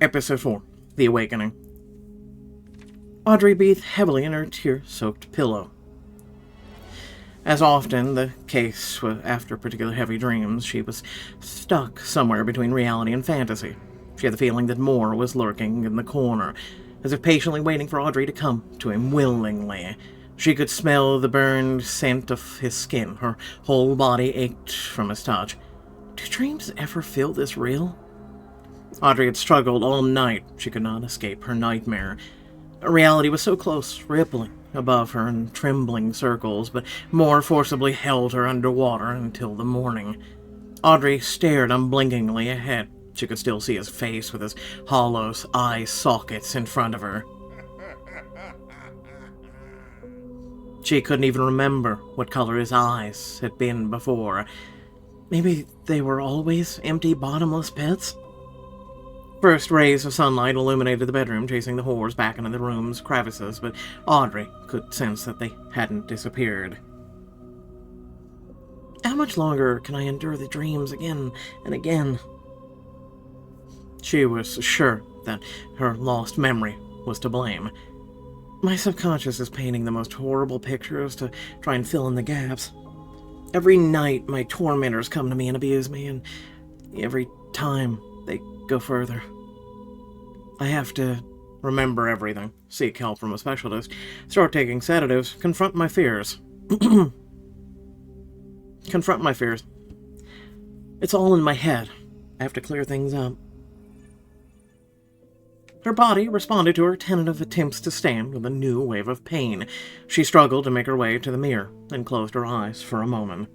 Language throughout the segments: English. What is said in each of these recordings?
Episode 4, The Awakening. Audrey breathed heavily in her tear-soaked pillow. As often the case after particularly heavy dreams, she was stuck somewhere between reality and fantasy. She had the feeling that more was lurking in the corner, as if patiently waiting for Audrey to come to him willingly. She could smell the burned scent of his skin. Her whole body ached from his touch. Do dreams ever feel this real? Audrey had struggled all night. She could not escape her nightmare. Reality was so close, rippling above her in trembling circles, but more forcibly held her underwater until the morning. Audrey stared unblinkingly ahead. She could still see his face with his hollow eye sockets in front of her. She couldn't even remember what color his eyes had been before. Maybe they were always empty, bottomless pits? First rays of sunlight illuminated the bedroom, chasing the horrors back into the room's crevices, but Audrey could sense that they hadn't disappeared. How much longer can I endure the dreams again and again? She was sure that her lost memory was to blame. My subconscious is painting the most horrible pictures to try and fill in the gaps. Every night my tormentors come to me and abuse me, and every time they go further. I have to remember everything, seek help from a specialist, start taking sedatives, confront my fears. Confront my fears. It's all in my head. I have to clear things up. Her body responded to her tentative attempts to stand with a new wave of pain. She struggled to make her way to the mirror and closed her eyes for a moment.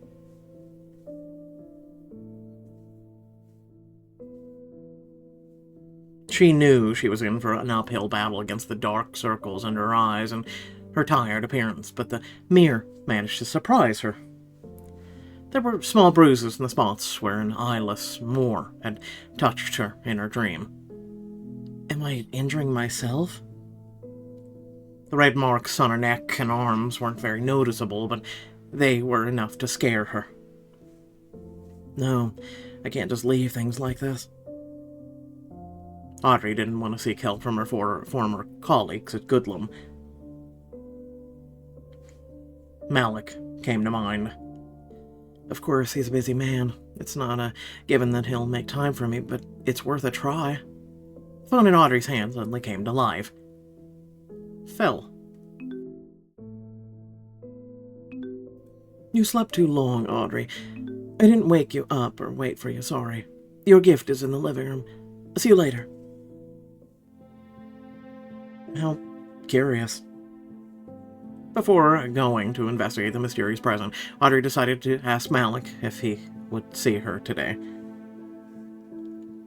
She knew she was in for an uphill battle against the dark circles under her eyes and her tired appearance, but the mirror managed to surprise her. There were small bruises in the spots where an eyeless Moor had touched her in her dream. Am I injuring myself? The red marks on her neck and arms weren't very noticeable, but they were enough to scare her. No, I can't just leave things like this. Audrey didn't want to seek help from her former colleagues at Goodlam. Malik came to mind. Of course, he's a busy man. It's not a given that he'll make time for me, but it's worth a try. The phone in Audrey's hand suddenly came to life. Phil. You slept too long, Audrey. I didn't wake you up or wait for you, sorry. Your gift is in the living room. See you later. How curious. Before going to investigate the mysterious present, Audrey decided to ask Malik if he would see her today.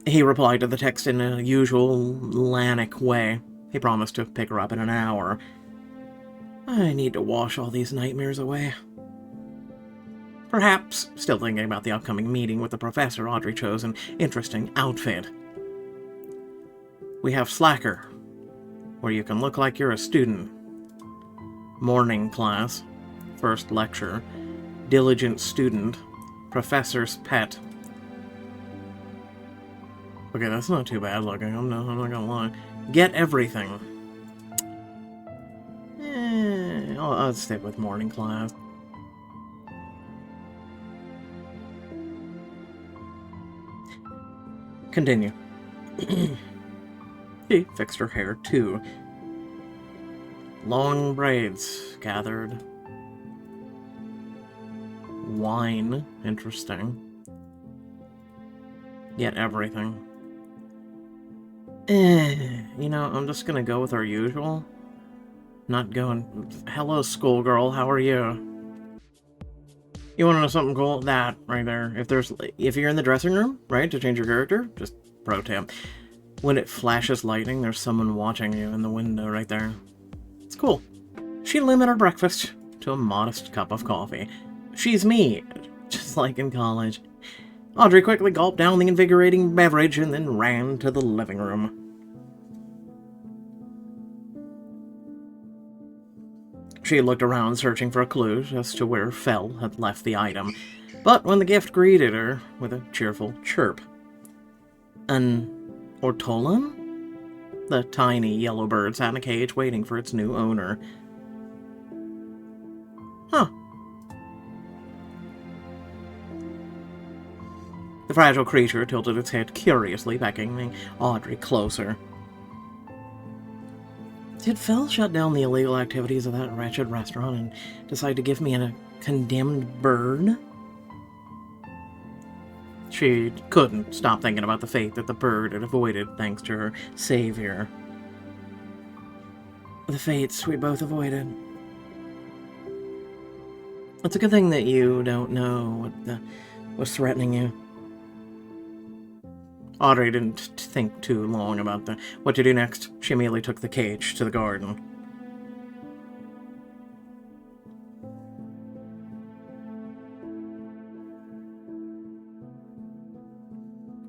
He replied to the text in a usual Lanic way. He promised to pick her up in an hour. I need to wash all these nightmares away. Perhaps, still thinking about the upcoming meeting with the professor, Audrey chose an interesting outfit. We have Slacker, where you can look like you're a student. Morning class, first lecture, diligent student, professor's pet. Okay, that's not too bad looking, I'm not gonna lie. Get everything. I'll stick with morning class. Continue. She fixed her hair, too. Long braids gathered. Wine. Interesting. Get everything. You know, I'm just gonna go with our usual. Not going, hello, schoolgirl, how are you? You wanna know something cool? That, right there. If you're in the dressing room, right, to change your character, just pro tip. When it flashes lightning, there's someone watching you in the window right there. It's cool. She limited breakfast to a modest cup of coffee. She's me, just like in college. Audrey quickly gulped down the invigorating beverage and then ran to the living room. She looked around, searching for a clue as to where Fel had left the item, but when the gift greeted her with a cheerful chirp. An ortolan? The tiny yellow bird sat in a cage waiting for its new owner. Huh. The fragile creature tilted its head curiously, beckoning Audrey closer. Did Phil shut down the illegal activities of that wretched restaurant and decide to give me a condemned bird? She couldn't stop thinking about the fate that the bird had avoided thanks to her savior. The fates we both avoided. It's a good thing that you don't know what was threatening you. Audrey didn't think too long about what to do next. She immediately took the cage to the garden.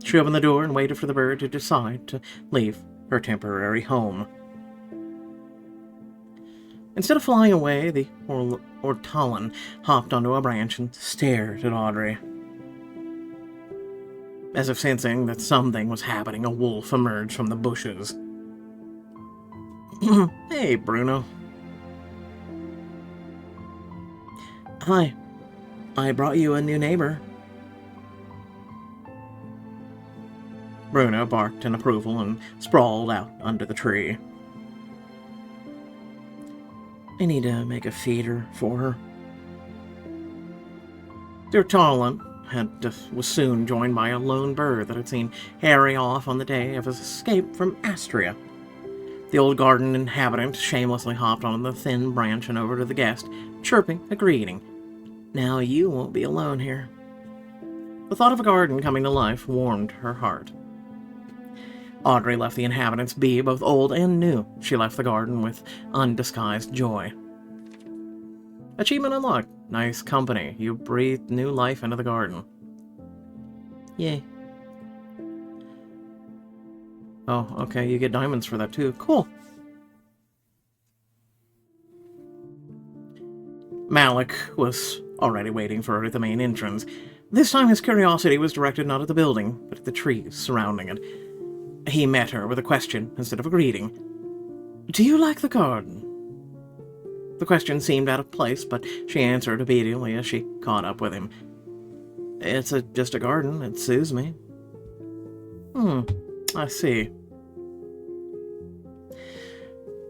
She opened the door and waited for the bird to decide to leave her temporary home. Instead of flying away, the ortolan hopped onto a branch and stared at Audrey. As if sensing that something was happening, a wolf emerged from the bushes. Hey, Bruno. Hi. I brought you a new neighbor. Bruno barked in approval and sprawled out under the tree. I need to make a feeder for her. The ortolan was soon joined by a lone bird that had seen Harry off on the day of his escape from Astrea. The old garden inhabitant shamelessly hopped on the thin branch and over to the guest, chirping a greeting. Now you won't be alone here. The thought of a garden coming to life warmed her heart. Audrey left the inhabitants be, both old and new. She left the garden with undisguised joy. Achievement unlocked. Nice company. You breathed new life into the garden. Yay. Oh, okay, you get diamonds for that too. Cool. Malik was already waiting for her at the main entrance. This time his curiosity was directed not at the building, but at the trees surrounding it. He met her with a question instead of a greeting. Do you like the garden? The question seemed out of place, but she answered obediently as she caught up with him. It's just a garden. It soothes me. I see.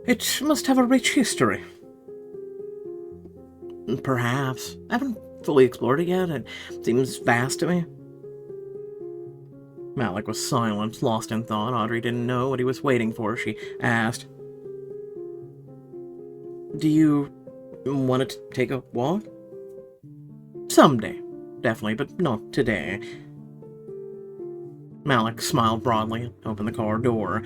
It must have a rich history. Perhaps. I haven't fully explored it yet. It seems vast to me. Malik was silent, lost in thought. Audrey didn't know what he was waiting for. She asked, Do you want to take a walk? Someday, definitely, but not today. Malik smiled broadly and opened the car door.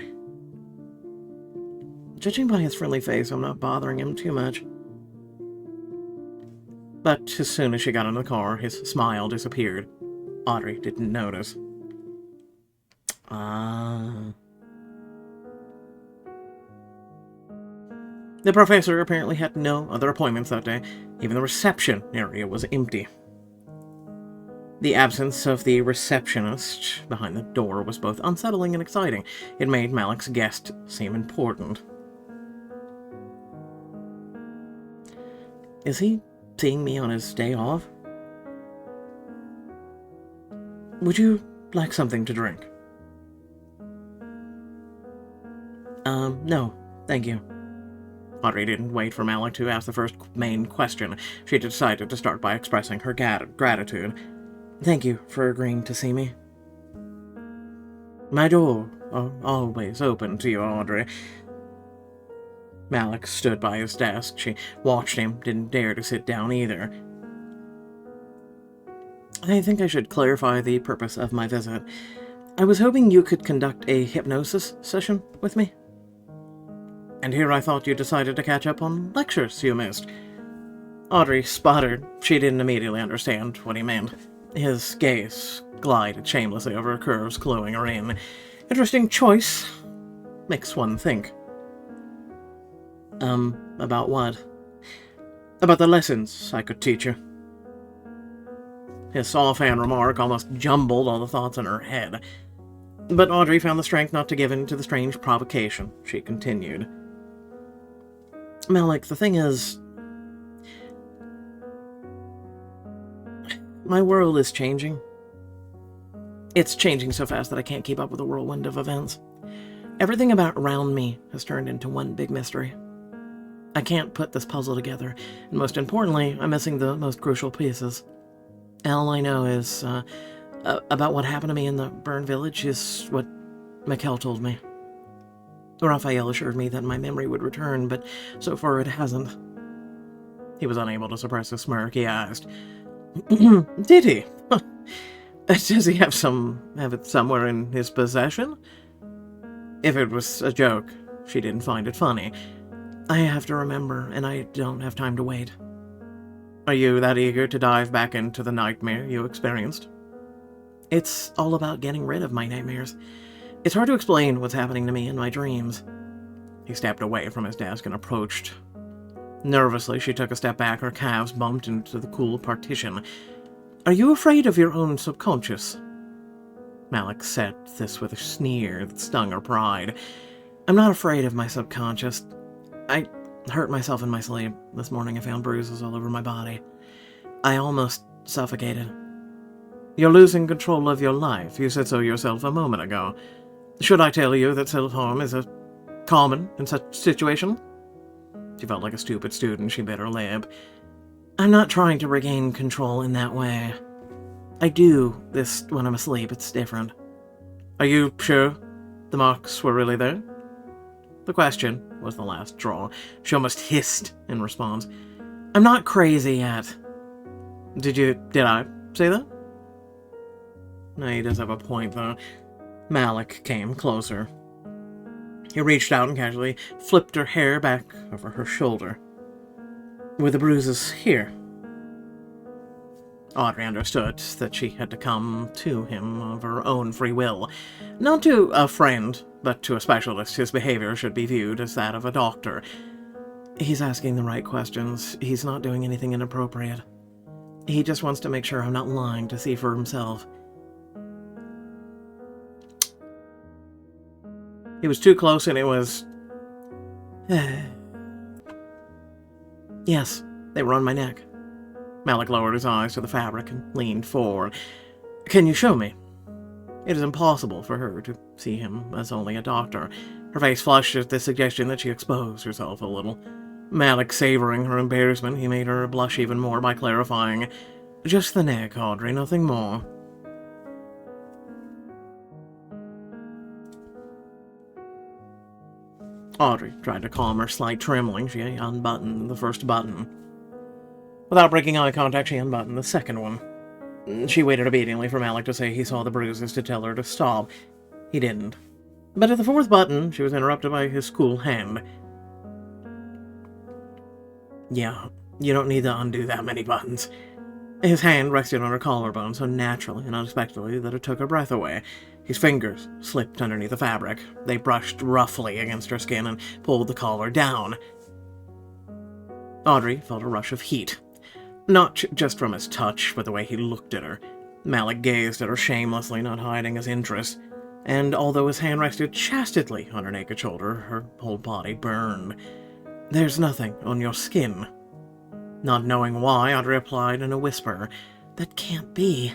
Judging by his friendly face, I'm not bothering him too much. But as soon as she got into the car, his smile disappeared. Audrey didn't notice. The professor apparently had no other appointments that day. Even the reception area was empty. The absence of the receptionist behind the door was both unsettling and exciting. It made Malik's guest seem important. Is he seeing me on his day off? Would you like something to drink? No, thank you. Audrey didn't wait for Malik to ask the first main question. She decided to start by expressing her gratitude. Thank you for agreeing to see me. My door always open to you, Audrey. Malik stood by his desk. She watched him, didn't dare to sit down either. I think I should clarify the purpose of my visit. I was hoping you could conduct a hypnosis session with me. And here I thought you decided to catch up on lectures you missed. Audrey sputtered. She didn't immediately understand what he meant. His gaze glided shamelessly over her curves, cluing her in. Interesting choice. Makes one think. About what? About the lessons I could teach you. His offhand remark almost jumbled all the thoughts in her head. But Audrey found the strength not to give in to the strange provocation. She continued. Malik, the thing is, my world is changing. It's changing so fast that I can't keep up with the whirlwind of events. Everything around me has turned into one big mystery. I can't put this puzzle together, and most importantly, I'm missing the most crucial pieces. All I know is about what happened to me in the burned village is what Mikhail told me. Raphael assured me that my memory would return, but so far it hasn't. He was unable to suppress a smirk. He asked, Did he? Does he have it somewhere in his possession? If it was a joke, she didn't find it funny. I have to remember, and I don't have time to wait. Are you that eager to dive back into the nightmare you experienced? It's all about getting rid of my nightmares. It's hard to explain what's happening to me in my dreams. He stepped away from his desk and approached. Nervously, she took a step back. Her calves bumped into the cool partition. Are you afraid of your own subconscious? Malik said this with a sneer that stung her pride. I'm not afraid of my subconscious. I hurt myself in my sleep. This morning I found bruises all over my body. I almost suffocated. You're losing control of your life. You said so yourself a moment ago. Should I tell you that self-harm is common in such situation? She felt like a stupid student. She bit her lip. I'm not trying to regain control in that way. I do this when I'm asleep. It's different. Are you sure the marks were really there? The question was the last straw. She almost hissed in response. I'm not crazy yet. Did I say that? No, he does have a point, though. Malik came closer. He reached out and casually flipped her hair back over her shoulder. Were the bruises here? Audrey understood that she had to come to him of her own free will. Not to a friend, but to a specialist. His behavior should be viewed as that of a doctor. He's asking the right questions. He's not doing anything inappropriate. He just wants to make sure I'm not lying to see for himself. He was too close and it was... Yes, they were on my neck. Malik lowered his eyes to the fabric and leaned forward. Can you show me? It is impossible for her to see him as only a doctor. Her face flushed at the suggestion that she expose herself a little. Malik savoring her embarrassment, he made her blush even more by clarifying, Just the neck, Audrey, nothing more. Audrey tried to calm her slight trembling. She unbuttoned the first button. Without breaking eye contact, she unbuttoned the second one. She waited obediently for Malik to say he saw the bruises to tell her to stop. He didn't. But at the fourth button, she was interrupted by his cool hand. Yeah, you don't need to undo that many buttons. His hand rested on her collarbone so naturally and unexpectedly that it took her breath away. His fingers slipped underneath the fabric. They brushed roughly against her skin and pulled the collar down. Audrey felt a rush of heat. Not just from his touch, but the way he looked at her. Malik gazed at her shamelessly, not hiding his interest. And although his hand rested chastely on her naked shoulder, her whole body burned. There's nothing on your skin. Not knowing why, Audrey replied in a whisper. That can't be.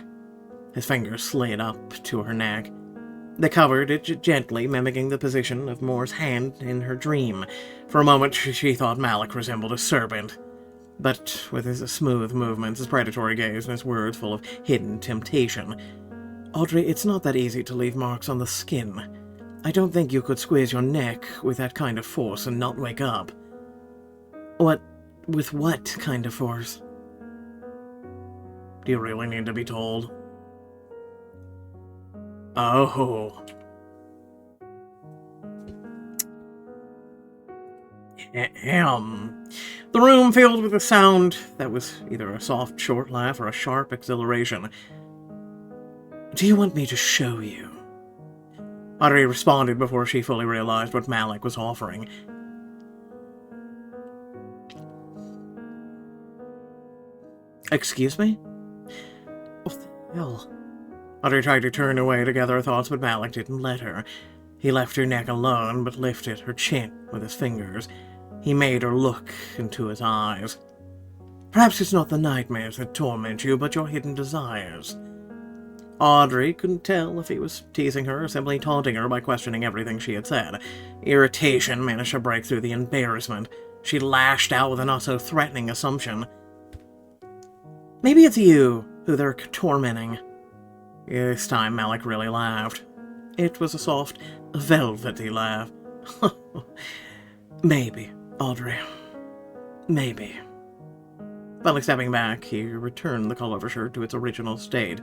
His fingers slid up to her neck. They covered it gently, mimicking the position of Moore's hand in her dream. For a moment, she thought Malik resembled a serpent. But with his smooth movements, his predatory gaze, and his words full of hidden temptation. Audrey, it's not that easy to leave marks on the skin. I don't think you could squeeze your neck with that kind of force and not wake up. With what kind of force? Do you really need to be told? Oh. The room filled with a sound that was either a soft, short laugh or a sharp exhilaration. Do you want me to show you? Audrey responded before she fully realized what Malik was offering. Excuse me? What the hell? Audrey tried to turn away to gather her thoughts, but Malik didn't let her. He left her neck alone, but lifted her chin with his fingers. He made her look into his eyes. Perhaps it's not the nightmares that torment you, but your hidden desires. Audrey couldn't tell if he was teasing her or simply taunting her by questioning everything she had said. Irritation managed to break through the embarrassment. She lashed out with an not-so-threatening assumption. Maybe it's you who they're tormenting. This time Malik really laughed. It was a soft, velvety laugh. Maybe, Audrey. Maybe. Finally stepping back, he returned the collar of her shirt to its original state,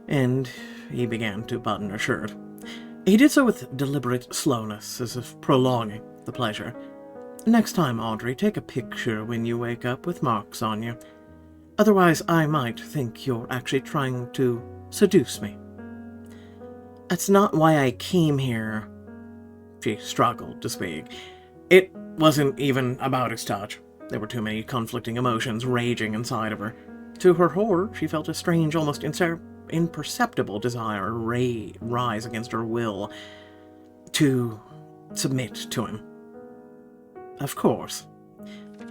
and he began to button her shirt. He did so with deliberate slowness, as if prolonging the pleasure. Next time, Audrey, take a picture when you wake up with marks on you. Otherwise, I might think you're actually trying to seduce me. That's not why I came here. She struggled to speak. It wasn't even about his touch. There were too many conflicting emotions raging inside of her. To her horror, she felt a strange, almost imperceptible desire rise against her will to submit to him. Of course.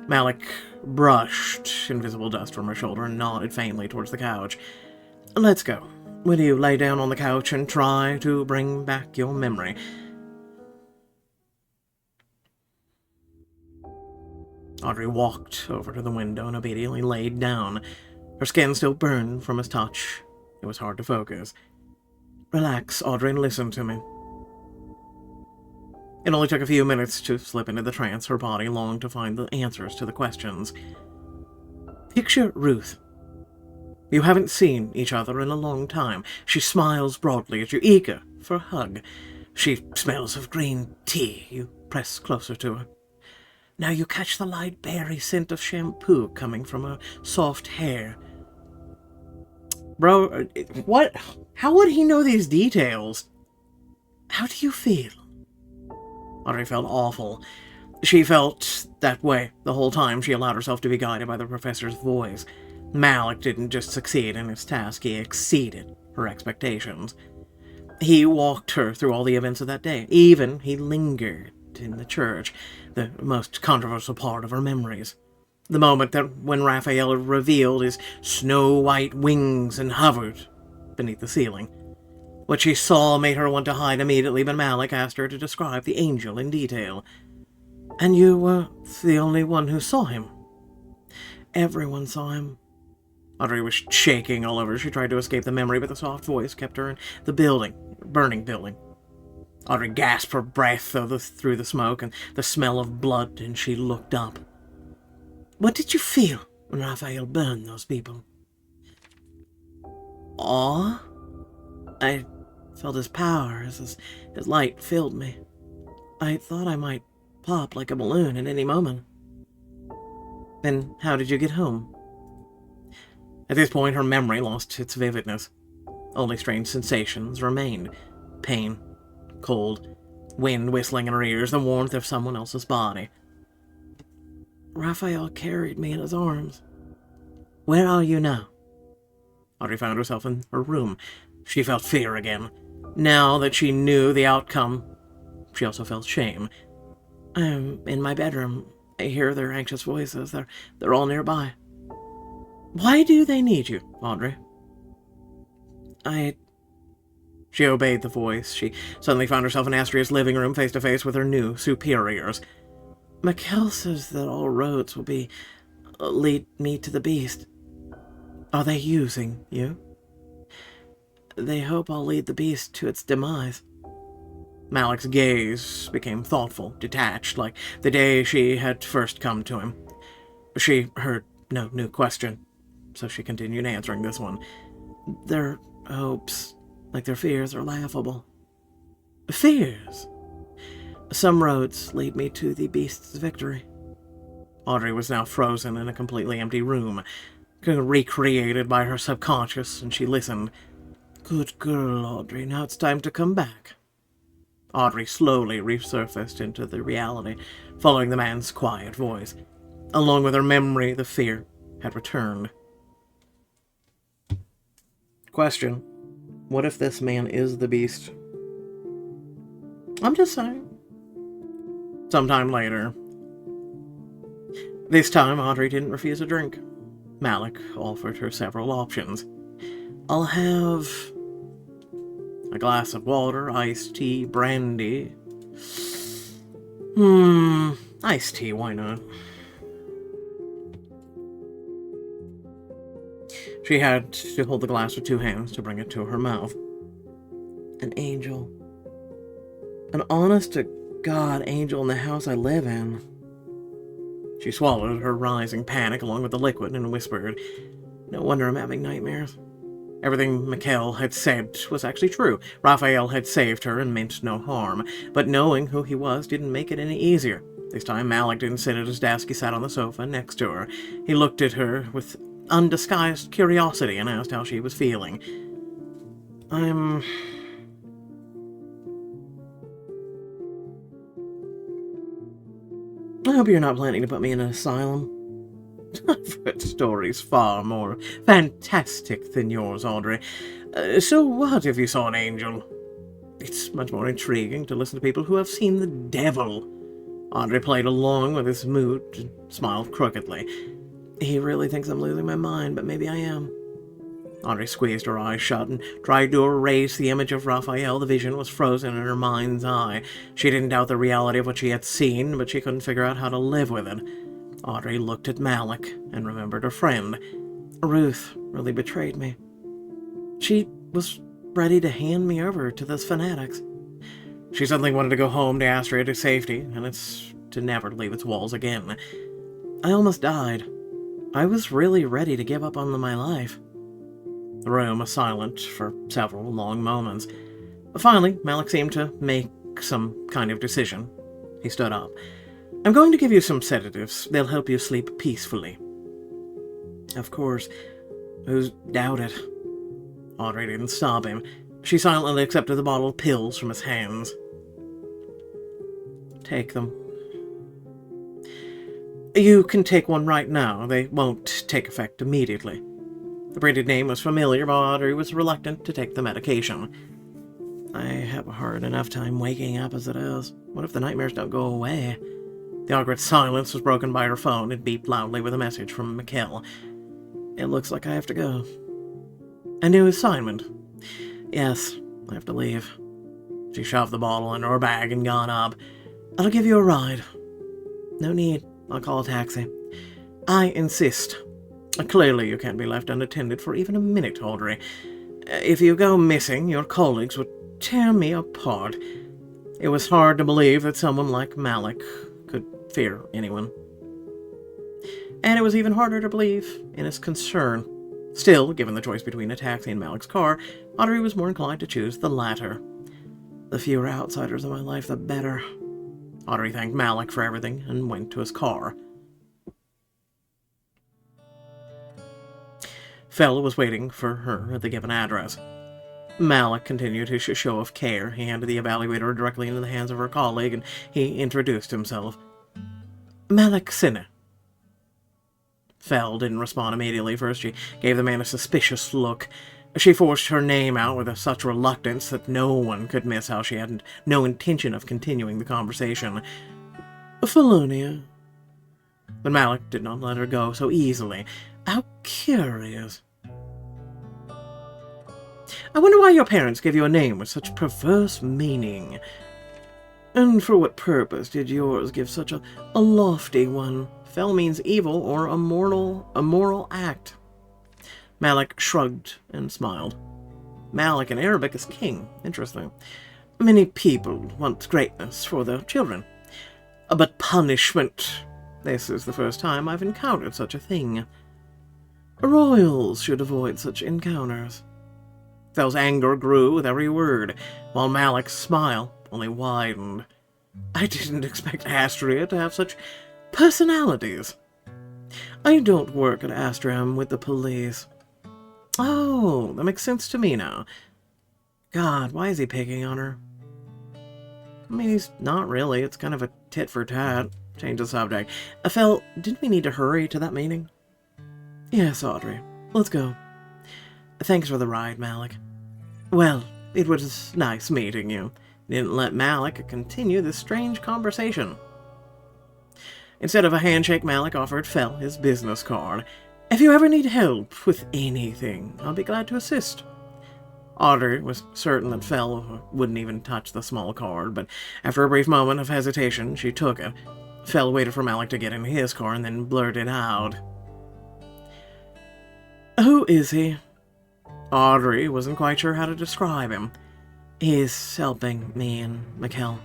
Malik brushed invisible dust from her shoulder and nodded faintly towards the couch. Let's go. Will you lay down on the couch and try to bring back your memory? Audrey walked over to the window and obediently laid down. Her skin still burned from his touch. It was hard to focus. Relax, Audrey, and listen to me. It only took a few minutes to slip into the trance. Her body longed to find the answers to the questions. Picture Ruth. You haven't seen each other in a long time. She smiles broadly at you, eager for a hug. She smells of green tea. You press closer to her. Now you catch the light berry scent of shampoo coming from her soft hair. Bro, what? How would he know these details? How do you feel? Audrey felt awful. She felt that way the whole time she allowed herself to be guided by the professor's voice. Malik didn't just succeed in his task, he exceeded her expectations. He walked her through all the events of that day. Even he lingered in the church, the most controversial part of her memories. The moment that when Raphael revealed his snow-white wings and hovered beneath the ceiling. What she saw made her want to hide immediately, but Malik asked her to describe the angel in detail. And you were the only one who saw him. Everyone saw him. Audrey was shaking all over. She tried to escape the memory, but the soft voice kept her in the burning building. Audrey gasped for breath through the smoke and the smell of blood, and she looked up. What did you feel when Raphael burned those people? Awe? I felt his power as his light filled me. I thought I might pop like a balloon at any moment. Then how did you get home? At this point, her memory lost its vividness. Only strange sensations remained. Pain, cold, wind whistling in her ears, the warmth of someone else's body. Raphael carried me in his arms. Where are you now? Audrey found herself in her room. She felt fear again. Now that she knew the outcome, she also felt shame. I'm in my bedroom. I hear their anxious voices. They're all nearby. Why do they need you, Audrey? She obeyed the voice. She suddenly found herself in Astrea's living room, face to face with her new superiors. Mikkel says that all roads will lead me to the beast. Are they using you? They hope I'll lead the beast to its demise. Malik's gaze became thoughtful, detached, like the day she had first come to him. She heard no new question, so she continued answering this one. Their hopes, like their fears, are laughable. Fears? Some roads lead me to the beast's victory. Audrey was now frozen in a completely empty room, recreated by her subconscious, and she listened. Good girl, Audrey. Now it's time to come back. Audrey slowly resurfaced into the reality, following the man's quiet voice. Along with her memory, the fear had returned. Question. What if this man is the beast? I'm just saying. Sometime later. This time, Audrey didn't refuse a drink. Malik offered her several options. I'll have a glass of water, iced tea, brandy. Iced tea, why not? She had to hold the glass with two hands to bring it to her mouth. An angel. An honest-to-God angel in the house I live in. She swallowed her rising panic along with the liquid and whispered, "No wonder I'm having nightmares." Everything Mikhail had said was actually true. Raphael had saved her and meant no harm, but knowing who he was didn't make it any easier. This time Malik didn't sit at his desk, he sat on the sofa next to her. He looked at her with undisguised curiosity and asked how she was feeling. I hope you're not planning to put me in an asylum. I've heard stories far more fantastic than yours, Audrey. So what if you saw an angel? It's much more intriguing to listen to people who have seen the devil. Audrey played along with his mood and smiled crookedly. He really thinks I'm losing my mind, but maybe I am. Audrey squeezed her eyes shut and tried to erase the image of Raphael. The vision was frozen in her mind's eye. She didn't doubt the reality of what she had seen, but she couldn't figure out how to live with it. Audrey looked at Malik and remembered her friend. Ruth really betrayed me. She was ready to hand me over to those fanatics. She suddenly wanted to go home to Astrea to safety, and it's to never leave its walls again. I almost died. I was really ready to give up on my life. The room was silent for several long moments. Finally, Malik seemed to make some kind of decision. He stood up. I'm going to give you some sedatives. They'll help you sleep peacefully. Of course. Who's doubted? Audrey didn't stop him. She silently accepted the bottle of pills from his hands. Take them. You can take one right now. They won't take effect immediately. The printed name was familiar, but Audrey was reluctant to take the medication. I have a hard enough time waking up as it is. What if the nightmares don't go away? The awkward silence was broken by her phone. It beeped loudly with a message from Mikhail. It looks like I have to go. A new assignment. Yes, I have to leave. She shoved the bottle into her bag and got up. I'll give you a ride. No need. I'll call a taxi. I insist. Clearly you can't be left unattended for even a minute, Audrey. If you go missing, your colleagues would tear me apart. It was hard to believe that someone like Malik could fear anyone. And it was even harder to believe in his concern. Still, given the choice between a taxi and Malik's car, Audrey was more inclined to choose the latter. The fewer outsiders in my life, the better. Audrey thanked Malik for everything and went to his car. Fell was waiting for her at the given address. Malik continued his show of care. He handed the evaluator directly into the hands of her colleague, and he introduced himself. Malik Sinne. Fell didn't respond immediately. First, she gave the man a suspicious look. She forced her name out with such reluctance that no one could miss how she had no intention of continuing the conversation. Felonia. But Malik did not let her go so easily. How curious. I wonder why your parents gave you a name with such perverse meaning. And for what purpose did yours give such a lofty one? Fel means evil or a moral act. Malik shrugged and smiled. Malik in Arabic is king. Interesting. Many people want greatness for their children. But punishment. This is the first time I've encountered such a thing. Royals should avoid such encounters. Fel's anger grew with every word, while Malik's smile only widened. I didn't expect Astrea to have such personalities. I don't work at Astrea. I'm with the police. Oh, that makes sense to me now. God, why is he picking on her? I mean, he's not really. It's kind of a tit for tat. Change the subject. Fel, didn't we need to hurry to that meeting? Yes, Audrey. Let's go. Thanks for the ride, Malik. Well, it was nice meeting you. Didn't let Malik continue this strange conversation. Instead of a handshake, Malik offered Fel his business card. If you ever need help with anything, I'll be glad to assist. Audrey was certain that Fel wouldn't even touch the small card, but after a brief moment of hesitation, she took it. Fel waited for Malik to get in his car and then blurted out, "Who is he?" Audrey wasn't quite sure how to describe him. "He's helping me and Mikkel.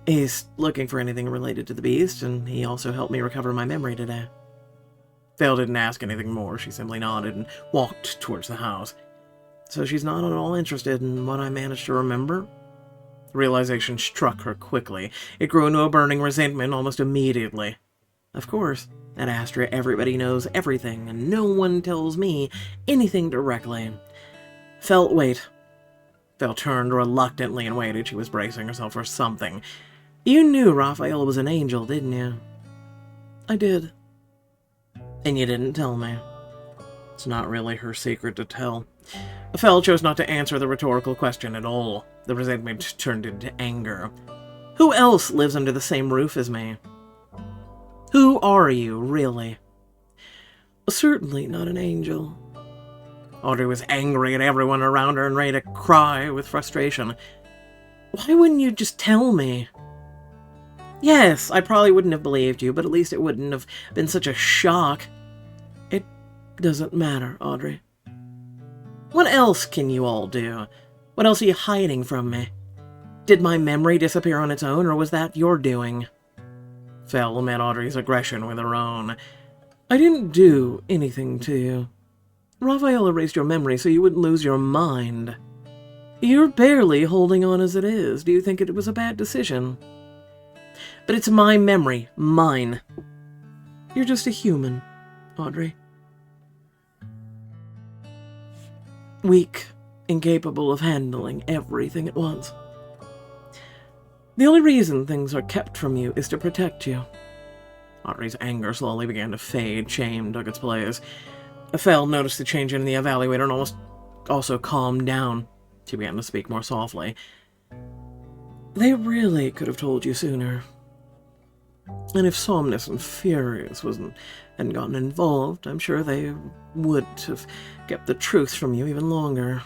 He's looking for anything related to the beast, and he also helped me recover my memory today." Fel didn't ask anything more. She simply nodded and walked towards the house. So she's not at all interested in what I managed to remember? Realization struck her quickly. It grew into a burning resentment almost immediately. Of course, at Astrea everybody knows everything, and no one tells me anything directly. Wait. Fel turned reluctantly and waited. She was bracing herself for something. "You knew Raphael was an angel, didn't you?" "I did." "And you didn't tell me." It's not really her secret to tell. Fel chose not to answer the rhetorical question at all. The resentment turned into anger. "Who else lives under the same roof as me? Who are you, really?" "Certainly not an angel." Audrey was angry at everyone around her and ready to cry with frustration. "Why wouldn't you just tell me?" "Yes, I probably wouldn't have believed you, but at least it wouldn't have been such a shock." "It doesn't matter, Audrey." "What else can you all do? What else are you hiding from me? Did my memory disappear on its own, or was that your doing?" Fel met Audrey's aggression with her own. "I didn't do anything to you. Raphael erased your memory so you wouldn't lose your mind. You're barely holding on as it is. Do you think it was a bad decision?" "But it's my memory. Mine." "You're just a human, Audrey. Weak, incapable of handling everything at once. The only reason things are kept from you is to protect you." Audrey's anger slowly began to fade. Shame took its place. Fel noticed the change in the evaluator and almost also calmed down. She began to speak more softly. "They really could have told you sooner. And if Somnus and Furious hadn't gotten involved, I'm sure they would have kept the truth from you even longer."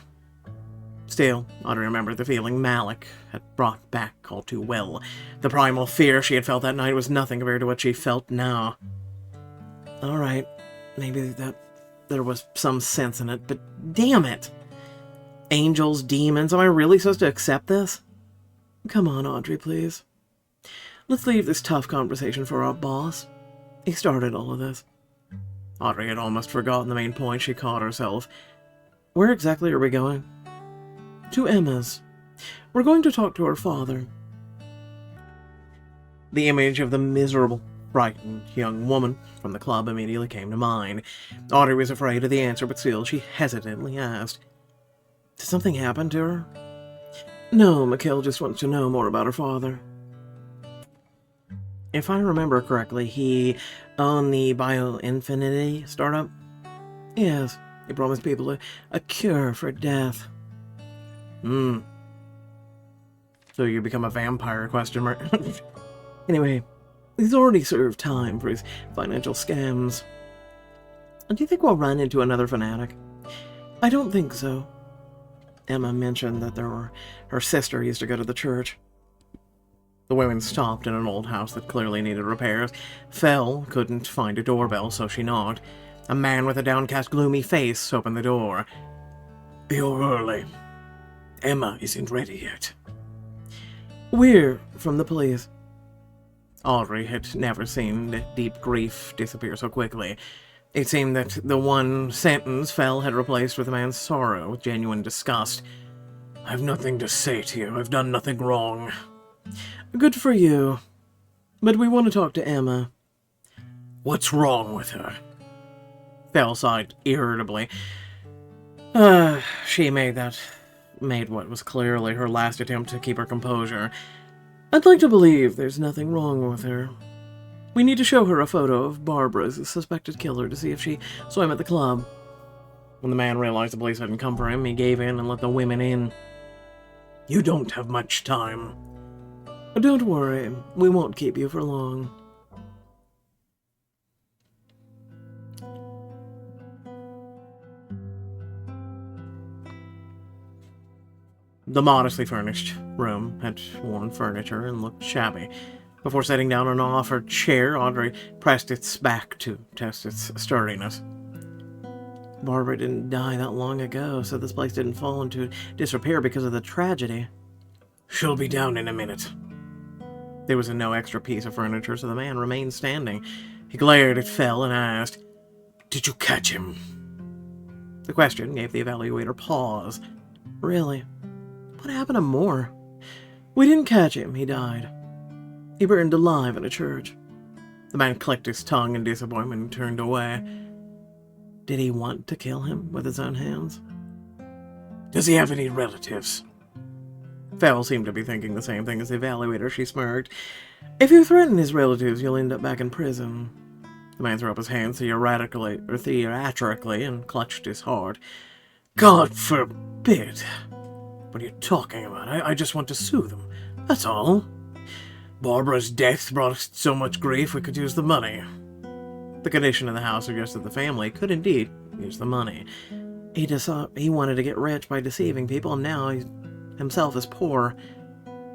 Still, Audrey remembered the feeling Malik had brought back all too well. The primal fear she had felt that night was nothing compared to what she felt now. All right, maybe there was some sense in it, but damn it! Angels, demons, am I really supposed to accept this? Come on, Audrey, please. Let's leave this tough conversation for our boss. He started all of this. Audrey had almost forgotten the main point. She caught herself. Where exactly are we going? To Emma's. We're going to talk to her father. The image of the miserable, frightened young woman from the club immediately came to mind. Audrey was afraid of the answer, but still she hesitantly asked, Did something happen to her? No, Mikkel just wants to know more about her father. If I remember correctly, he owned the Bioinfinity startup? Yes, he promised people a cure for death. So you become a vampire, question mark? Anyway, he's already served time for his financial scams. Do you think we'll run into another fanatic? I don't think so. Emma mentioned that her sister used to go to the church. The women stopped in an old house that clearly needed repairs. Fel couldn't find a doorbell, so she knocked. A man with a downcast, gloomy face opened the door. You're early. Emma isn't ready yet. We're from the police. Audrey had never seen deep grief disappear so quickly. It seemed that the one sentence Fel had replaced with a man's sorrow, with genuine disgust. I've nothing to say to you. I've done nothing wrong. Good for you. But we want to talk to Emma. What's wrong with her? Fel sighed irritably. She made what was clearly her last attempt to keep her composure. I'd like to believe there's nothing wrong with her. We need to show her a photo of Barbara as a suspected killer to see if she saw him at the club. When the man realized the police hadn't come for him, he gave in and let the women in. "You don't have much time." "Don't worry, we won't keep you for long." The modestly furnished room had worn furniture and looked shabby. Before sitting down on an offered chair, Audrey pressed its back to test its sturdiness. "Barbara didn't die that long ago, so this place didn't fall into disrepair because of the tragedy." "She'll be down in a minute." There was no extra piece of furniture, so the man remained standing. He glared at Fell and asked, "Did you catch him?" The question gave the evaluator pause. "Really? What happened to Moore?" "We didn't catch him. He died. He burned alive in a church." The man clicked his tongue in disappointment and turned away. Did he want to kill him with his own hands? "Does he have any relatives?" Fell seemed to be thinking the same thing as the evaluator. She smirked. "If you threaten his relatives, you'll end up back in prison." The man threw up his hands theatrically and clutched his heart. "God forbid! What are you talking about? I just want to sue them. That's all. Barbara's death brought us so much grief we could use the money." The condition of the house suggested the family could indeed use the money. He wanted to get rich by deceiving people, and now he himself is poor.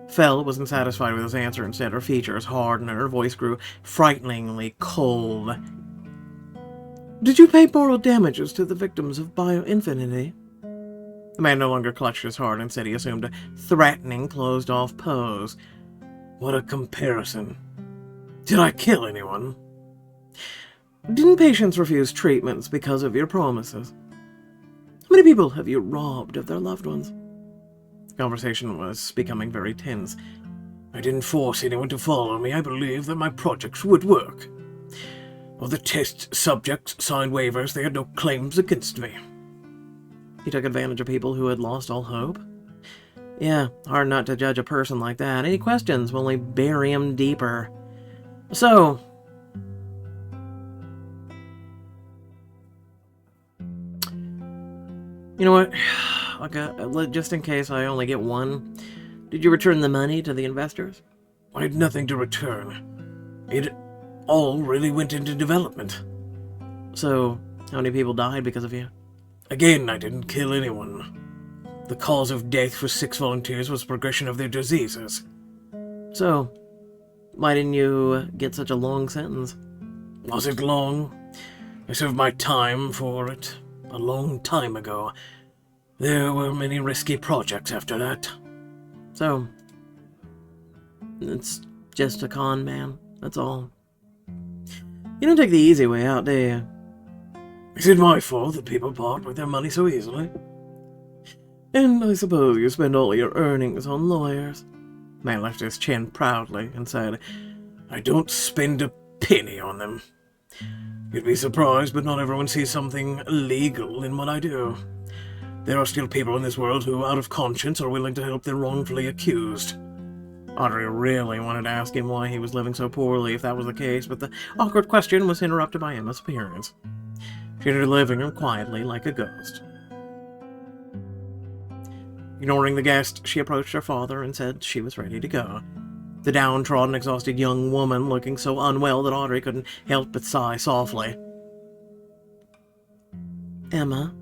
Fell wasn't satisfied with his answer. Instead, her features hardened and her voice grew frighteningly cold. "Did you pay moral damages to the victims of bioinfinity?" The man no longer clutched his heart. Instead, he assumed a threatening, closed-off pose. "What a comparison. Did I kill anyone?" "Didn't patients refuse treatments because of your promises? How many people have you robbed of their loved ones?" The conversation was becoming very tense. "I didn't force anyone to follow me. I believed that my projects would work. All the test subjects signed waivers. They had no claims against me." "He took advantage of people who had lost all hope?" "Yeah, hard not to judge a person like that. Any questions will only bury him deeper. So, you know what? Okay, just in case I only get one, did you return the money to the investors?" "I had nothing to return. It all really went into development." "So, how many people died because of you?" "Again, I didn't kill anyone. The cause of death for 6 volunteers was progression of their diseases." "So, why didn't you get such a long sentence?" "Was it long? I served my time for it a long time ago. There were many risky projects after that." "So, it's just a con man, that's all. You don't take the easy way out, do you?" "Is it my fault that people part with their money so easily?" "And I suppose you spend all your earnings on lawyers." The man lifted his chin proudly and said, "I don't spend a penny on them. You'd be surprised, but not everyone sees something illegal in what I do. There are still people in this world who, out of conscience, are willing to help the wrongfully accused." Audrey really wanted to ask him why he was living so poorly if that was the case, but the awkward question was interrupted by Emma's appearance. She entered the living room quietly, like a ghost. Ignoring the guest, she approached her father and said she was ready to go. The downtrodden, exhausted young woman looking so unwell that Audrey couldn't help but sigh softly. "Emma?"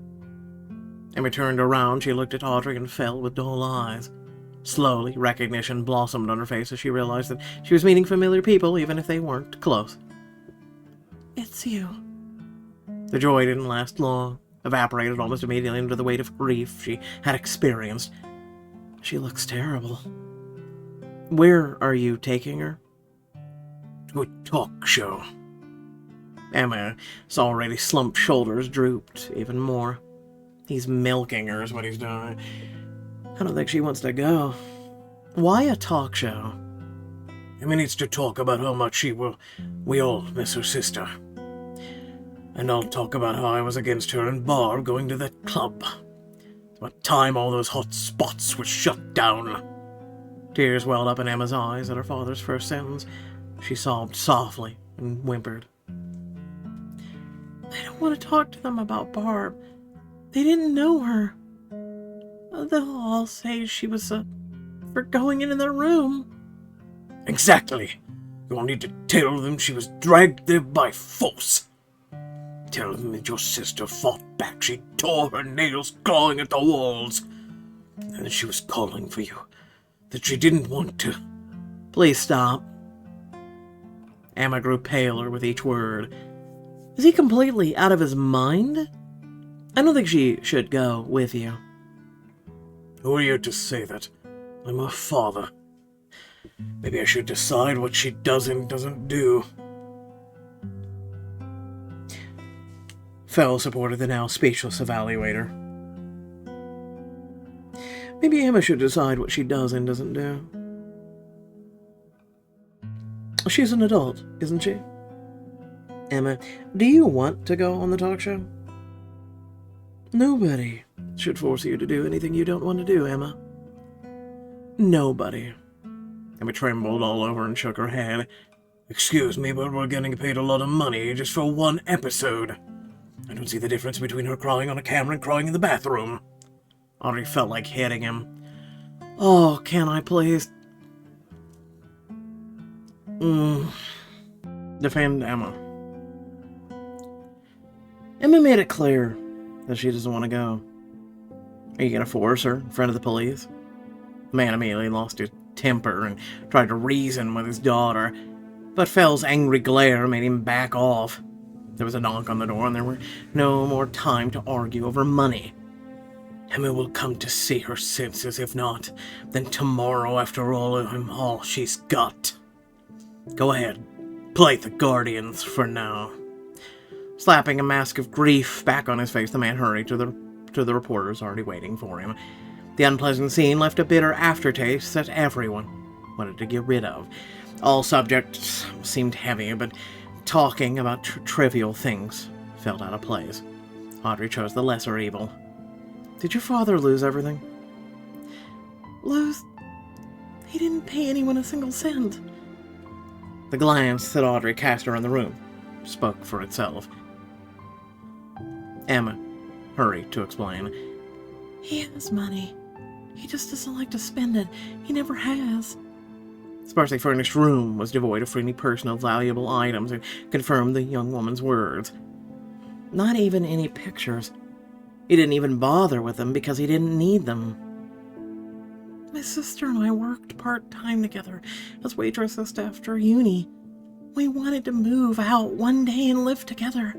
Emma turned around. She looked at Audrey and fell with dull eyes. Slowly, recognition blossomed on her face as she realized that she was meeting familiar people, even if they weren't close. "It's you." The joy didn't last long, evaporated almost immediately under the weight of grief she had experienced. "She looks terrible. Where are you taking her?" "To a talk show." Emma's already slumped shoulders drooped even more. "He's milking her is what he's doing." "I don't think she wants to go." "Why a talk show?" "Emma needs to talk about how much we all miss her sister. And I'll talk about how I was against her and Barb going to that club. It's about time all those hot spots were shut down." Tears welled up in Emma's eyes at her father's first sentence. She sobbed softly and whimpered. "I don't want to talk to them about Barb. They didn't know her. They'll all say she was for going into their room. Exactly. You'll need to tell them she was dragged there by force. Tell them that your sister fought back. She tore her nails clawing at the walls. And that she was calling for you. That she didn't want to. Please stop. Emma grew paler with each word. Is he completely out of his mind? I don't think she should go with you. Who are you to say that? I'm her father. Maybe I should decide what she does and doesn't do. Fell supported the now speechless evaluator. Maybe Emma should decide what she does and doesn't do. She's an adult, isn't she? Emma, do you want to go on the talk show? Nobody should force you to do anything you don't want to do, Emma. Nobody. Emma trembled all over and shook her head. Excuse me, but we're getting paid a lot of money just for one episode. I don't see the difference between her crying on a camera and crying in the bathroom. Audrey felt like hitting him. Oh, can I please? Defend Emma. Emma made it clear that she doesn't want to go. Are you going to force her in front of the police? The man immediately lost his temper and tried to reason with his daughter, but Fell's angry glare made him back off. There was a knock on the door, and there were no more time to argue over money. Emma will come to see her senses. If not, then tomorrow, after all, I'm all she's got. Go ahead, play the guardians for now. Slapping a mask of grief back on his face, the man hurried to the reporters already waiting for him. The unpleasant scene left a bitter aftertaste that everyone wanted to get rid of. All subjects seemed heavy, but talking about trivial things felt out of place. Audrey chose the lesser evil. Did your father lose everything? Lose? He didn't pay anyone a single cent. The glance that Audrey cast around the room spoke for itself. Emma hurried to explain. He has money. He just doesn't like to spend it. He never has. The sparsely furnished room was devoid of any personal valuable items and confirmed the young woman's words. Not even any pictures. He didn't even bother with them because he didn't need them. My sister and I worked part-time together as waitresses after uni. We wanted to move out one day and live together.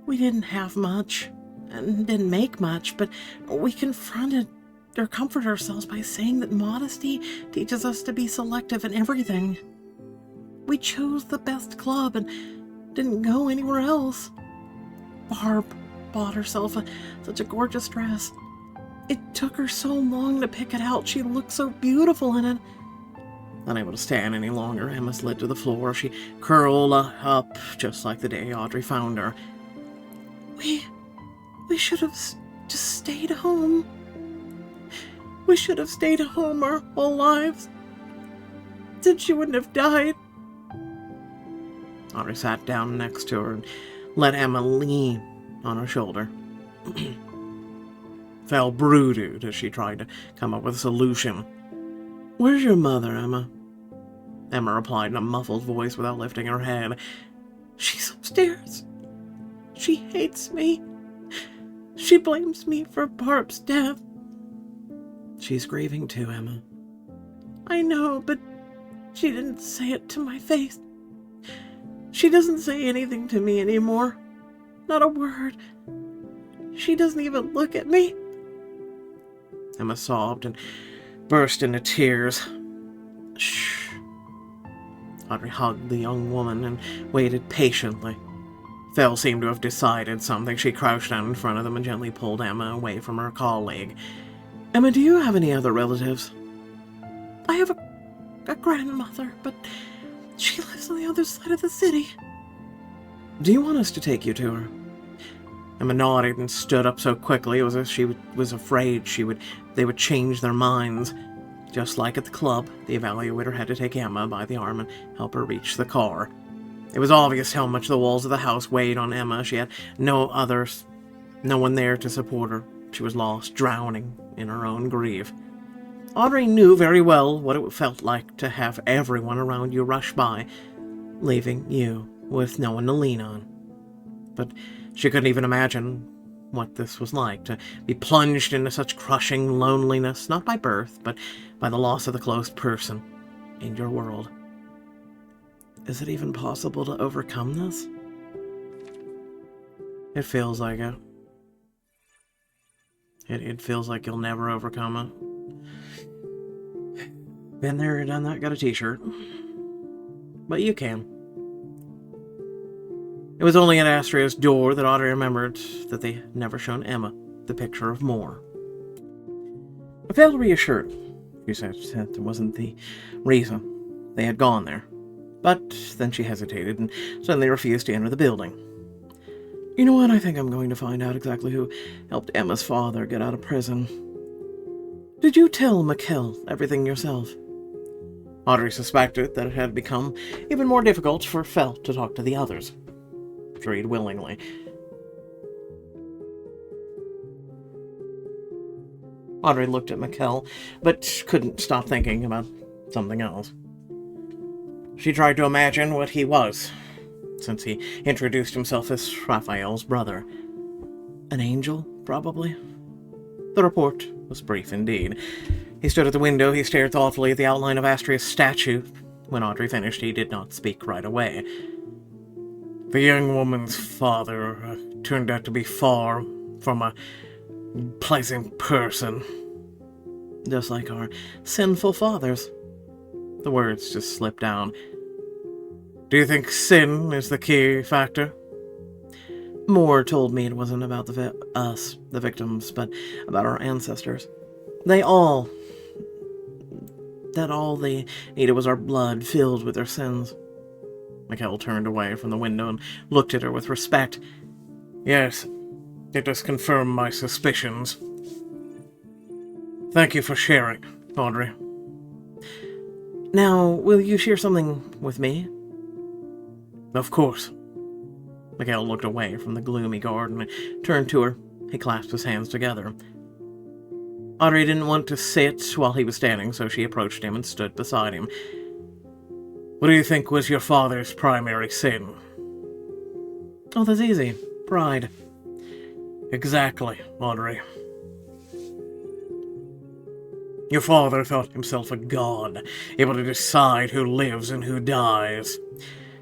We didn't have much and didn't make much, but we confronted or comfort ourselves by saying that modesty teaches us to be selective in everything. We chose the best club and didn't go anywhere else. Barb bought herself such a gorgeous dress. It took her so long to pick it out. She looked so beautiful in it. Unable to stand any longer, Emma slid to the floor. She curled up just like the day Audrey found her. We should have just stayed home. We should have stayed home our whole lives. Then she wouldn't have died. Audrey sat down next to her and let Emma lean on her shoulder. Fell brooded as she tried to come up with a solution. Where's your mother, Emma? Emma replied in a muffled voice without lifting her head. She's upstairs. She hates me. She blames me for Barb's death. She's grieving too, Emma. I know, but she didn't say it to my face. She doesn't say anything to me anymore. Not a word. She doesn't even look at me. Emma sobbed and burst into tears. Shh. Audrey hugged the young woman and waited patiently. Fell seemed to have decided something. She crouched down in front of them and gently pulled Emma away from her colleague. Emma, do you have any other relatives? I have a grandmother, but she lives on the other side of the city. Do you want us to take you to her? Emma nodded and stood up so quickly it was as if she was afraid they would change their minds. Just like at the club, the evaluator had to take Emma by the arm and help her reach the car. It was obvious how much the walls of the house weighed on Emma. She had no other No one there to support her. She was lost, drowning in her own grief. Audrey knew very well what it felt like to have everyone around you rush by, leaving you with no one to lean on. But she couldn't even imagine what this was like, to be plunged into such crushing loneliness, not by birth, but by the loss of the close person in your world. Is it even possible to overcome this? It feels like it. It feels like you'll never overcome it. Been there, done that, got a t-shirt. But you can. It was only at Astrea's door that Audrey remembered that they had never shown Emma the picture of Moore. I failed to reassure her, she said that wasn't the reason they had gone there. But then she hesitated and suddenly refused to enter the building. You know what? I think I'm going to find out exactly who helped Emma's father get out of prison. Did you tell Mikkel everything yourself? Audrey suspected that it had become even more difficult for Felt to talk to the others. Agreed willingly. Audrey looked at Mikkel, but couldn't stop thinking about something else. She tried to imagine what he was, since he introduced himself as Raphael's brother. An angel, probably? The report was brief indeed. He stood at the window, he stared thoughtfully at the outline of Astrea's statue. When Audrey finished, he did not speak right away. The young woman's father turned out to be far from a pleasant person. Just like our sinful fathers. The words just slipped down. Do you think sin is the key factor? Moore told me it wasn't about us, the victims, but about our ancestors. All they needed was our blood filled with their sins. Mikkel turned away from the window and looked at her with respect. Yes, it does confirm my suspicions. Thank you for sharing, Audrey. Now, will you share something with me? Of course. Mikkel looked away from the gloomy garden and turned to her. He clasped his hands together. Audrey didn't want to sit while he was standing, so she approached him and stood beside him. What do you think was your father's primary sin? Oh, that's easy. Pride. Exactly, Audrey. Your father thought himself a god, able to decide who lives and who dies.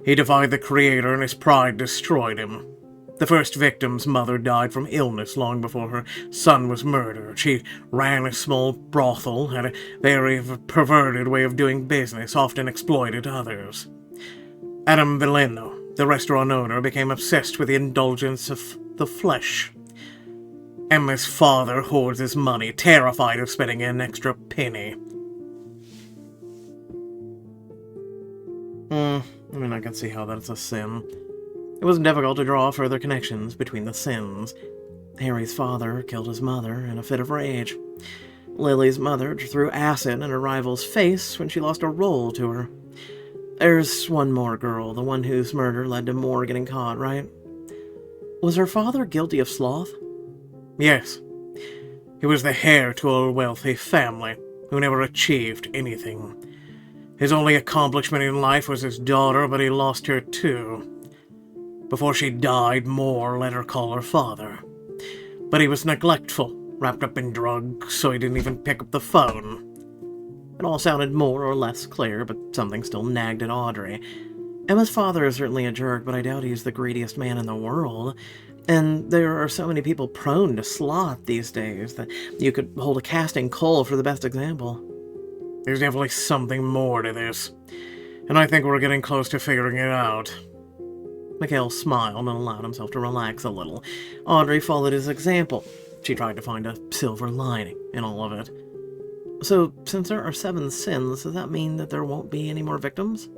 He defied the Creator and his pride destroyed him. The first victim's mother died from illness long before her son was murdered. She ran a small brothel, had a very perverted way of doing business, often exploited others. Adam Veleno, the restaurant owner, became obsessed with the indulgence of the flesh. Emma's father hoards his money, terrified of spending an extra penny. I can see how that's a sin. It wasn't difficult to draw further connections between the sins. Harry's father killed his mother in a fit of rage. Lily's mother threw acid in her rival's face when she lost a roll to her. There's one more girl, the one whose murder led to Moore getting caught, right? Was her father guilty of sloth? Yes. He was the heir to a wealthy family who never achieved anything. His only accomplishment in life was his daughter, but he lost her too. Before she died, Moore let her call her father. But he was neglectful, wrapped up in drugs, so he didn't even pick up the phone. It all sounded more or less clear, but something still nagged at Audrey. Emma's father is certainly a jerk, but I doubt he's the greediest man in the world. And there are so many people prone to sloth these days that you could hold a casting call for the best example. There's definitely something more to this, and I think we're getting close to figuring it out. Mikkel smiled and allowed himself to relax a little. Audrey followed his example. She tried to find a silver lining in all of it. So, since there are 7 sins, does that mean that there won't be any more victims?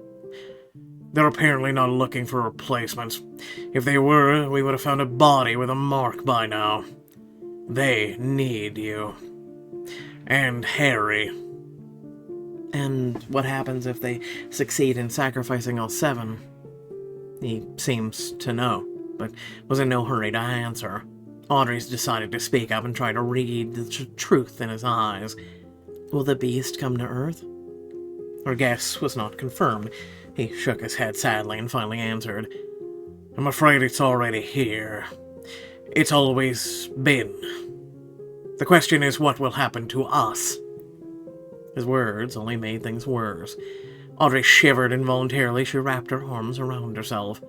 They're apparently not looking for replacements. If they were, we would have found a body with a mark by now. They need you. And Harry. And what happens if they succeed in sacrificing all 7? He seems to know, but was in no hurry to answer. Audrey's decided to speak up and try to read the truth in his eyes. Will the beast come to Earth? Her guess was not confirmed. He shook his head sadly and finally answered, I'm afraid it's already here. It's always been. The question is what will happen to us? His words only made things worse. Audrey shivered involuntarily. She wrapped her arms around herself.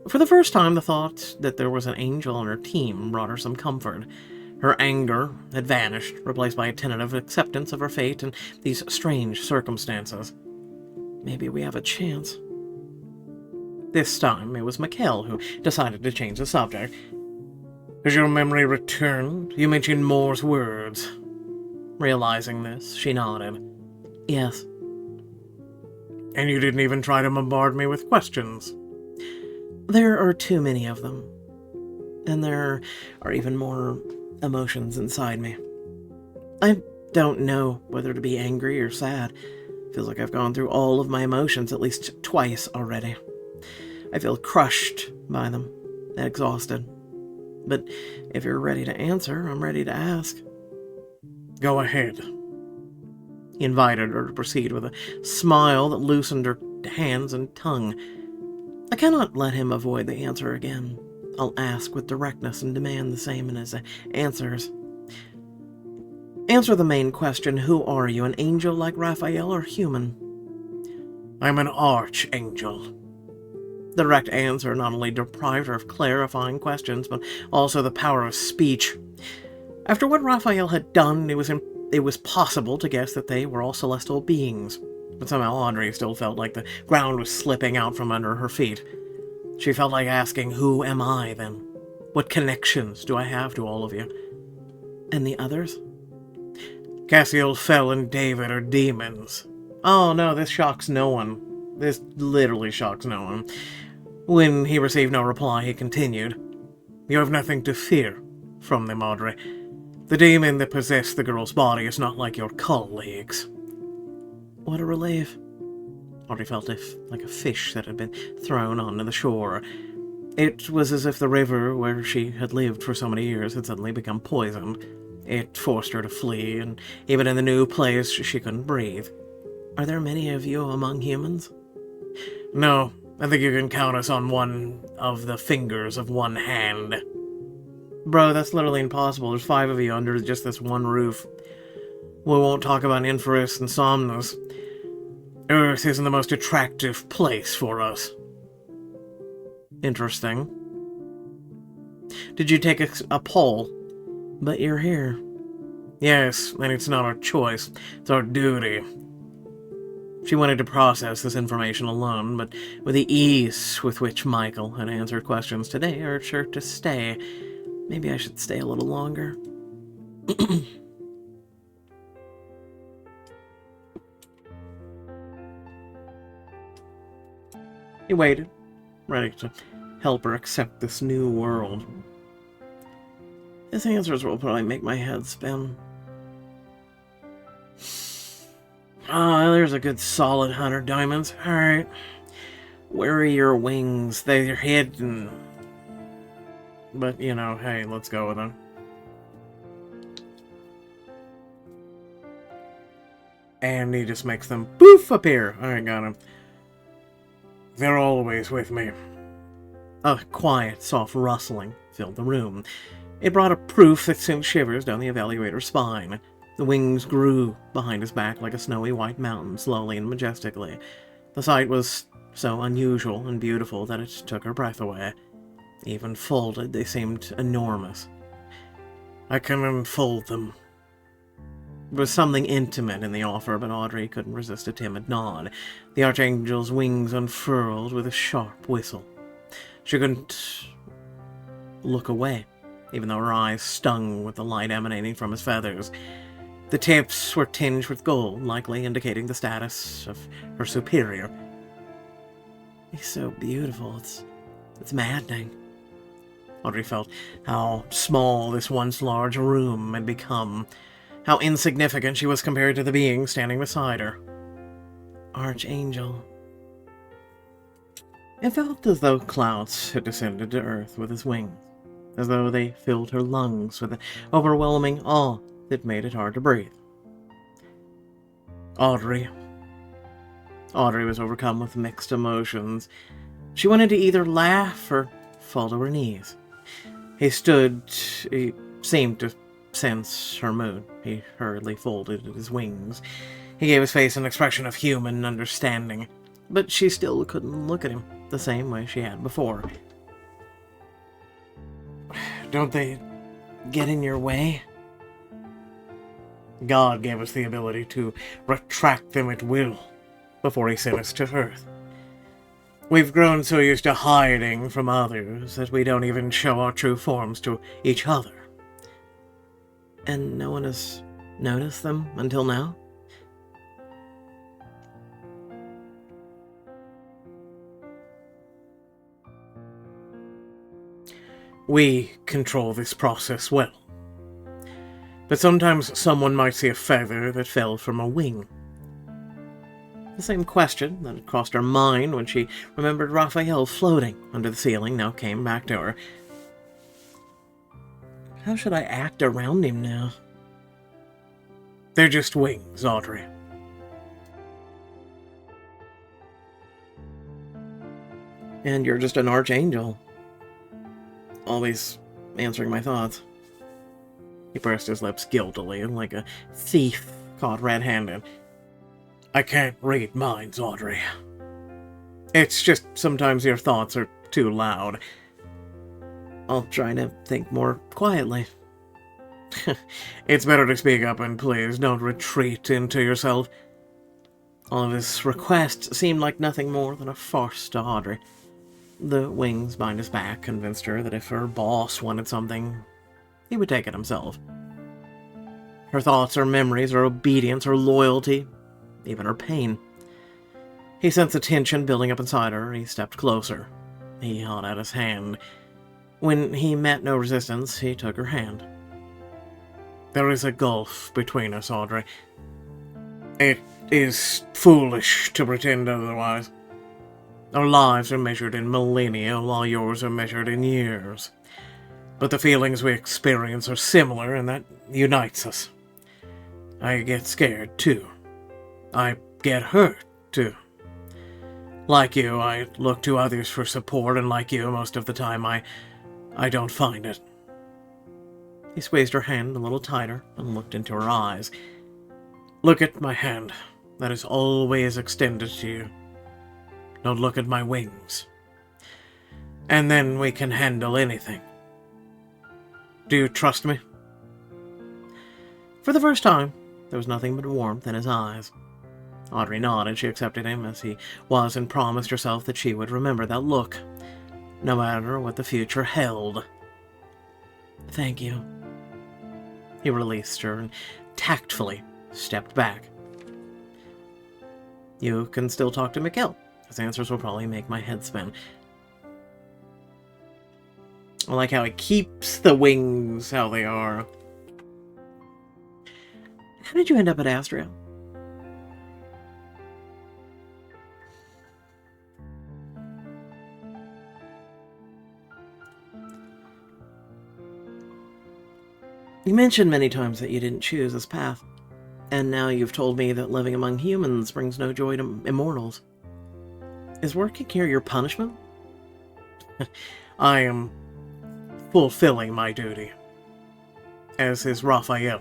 For the first time, the thought that there was an angel on her team brought her some comfort. Her anger had vanished, replaced by a tentative acceptance of her fate and these strange circumstances. Maybe we have a chance. This time, it was Mikkel who decided to change the subject. Has your memory returned? You mentioned Moore's words. Realizing this, she nodded. Yes. And you didn't even try to bombard me with questions? There are too many of them. And there are even more emotions inside me. I don't know whether to be angry or sad. Feels like I've gone through all of my emotions at least twice already. I feel crushed by them and exhausted. But if you're ready to answer, I'm ready to ask. Go ahead. He invited her to proceed with a smile that loosened her hands and tongue. I cannot let him avoid the answer again. I'll ask with directness and demand the same in his answers. Answer the main question, who are you, an angel like Raphael or human? I'm an archangel. The direct answer not only deprived her of clarifying questions, but also the power of speech. After what Raphael had done, it was possible to guess that they were all celestial beings. But somehow Audrey still felt like the ground was slipping out from under her feet. She felt like asking, who am I, then? What connections do I have to all of you? And the others? Cassiel, Fel, and David are demons. Oh no, this shocks no one. This literally shocks no one. When he received no reply, he continued, You have nothing to fear from them, Audrey. The demon that possessed the girl's body is not like your colleagues. What a relief. Audrey felt like a fish that had been thrown onto the shore. It was as if the river where she had lived for so many years had suddenly become poisoned. It forced her to flee, and even in the new place, she couldn't breathe. Are there many of you among humans? No, I think you can count us on one of the fingers of one hand. Bro, that's literally impossible. There's 5 of you under just this one roof. We won't talk about Inferius and Somnus. Earth isn't the most attractive place for us. Interesting. Did you take a poll? But you're here. Yes, and it's not our choice. It's our duty. She wanted to process this information alone, but with the ease with which Michael had answered questions today urged her to stay. Maybe I should stay a little longer. He waited, ready to help her accept this new world. His answers will probably make my head spin. Oh, there's a good solid 100 diamonds. Alright. Where are your wings? They're hidden. But, you know, hey, let's go with them. And he just makes them poof appear. Alright, got him. They're always with me. A quiet, soft rustling filled the room. It brought a proof that sent shivers down the evaluator's spine. The wings grew behind his back like a snowy white mountain, slowly and majestically. The sight was so unusual and beautiful that it took her breath away. Even folded, they seemed enormous. I can unfold them. There was something intimate in the offer, but Audrey couldn't resist a timid nod. The Archangel's wings unfurled with a sharp whistle. She couldn't look away, even though her eyes stung with the light emanating from his feathers. The tips were tinged with gold, likely indicating the status of her superior. He's so beautiful, it's maddening. Audrey felt how small this once large room had become, how insignificant she was compared to the being standing beside her. Archangel. It felt as though clouds had descended to earth with his wings. as though they filled her lungs with an overwhelming awe that made it hard to breathe. Audrey. Audrey was overcome with mixed emotions. She wanted to either laugh or fall to her knees. He stood. He seemed to sense her mood. He hurriedly folded his wings. He gave his face an expression of human understanding, but she still couldn't look at him the same way she had before. Don't they get in your way? God gave us the ability to retract them at will before he sent us to Earth. We've grown so used to hiding from others that we don't even show our true forms to each other. And no one has noticed them until now? We control this process well. But sometimes someone might see a feather that fell from a wing. The same question that had crossed her mind when she remembered Raphael floating under the ceiling now came back to her. How should I act around him now? They're just wings, Audrey. And you're just an archangel. Always answering my thoughts. He pursed his lips guiltily, like a thief caught red-handed. I can't read minds, Audrey. It's just sometimes your thoughts are too loud. I'll try to think more quietly. It's better to speak up and please don't retreat into yourself. All of his requests seemed like nothing more than a farce to Audrey. The wings behind his back convinced her that if her boss wanted something, he would take it himself. Her thoughts or memories or obedience or loyalty, even her pain. He sensed the tension building up inside her. He stepped closer. He held out his hand. When he met no resistance, he took her hand. There is a gulf between us, Audrey. It is foolish to pretend otherwise. Our lives are measured in millennia, while yours are measured in years. But the feelings we experience are similar, and that unites us. I get scared, too. I get hurt, too. Like you, I look to others for support, and like you, most of the time I don't find it. He squeezed her hand a little tighter and looked into her eyes. Look at my hand. That is always extended to you. Don't look at my wings. And then we can handle anything. Do you trust me? For the first time, there was nothing but warmth in his eyes. Audrey nodded. She accepted him as he was and promised herself that she would remember that look, no matter what the future held. Thank you. He released her and tactfully stepped back. You can still talk to Mikkel. His answers will probably make my head spin. I like how he keeps the wings how they are. How did you end up at Astrea? You mentioned many times that you didn't choose this path, and now you've told me that living among humans brings no joy to immortals. Is working here your punishment? I am fulfilling my duty, as is Raphael.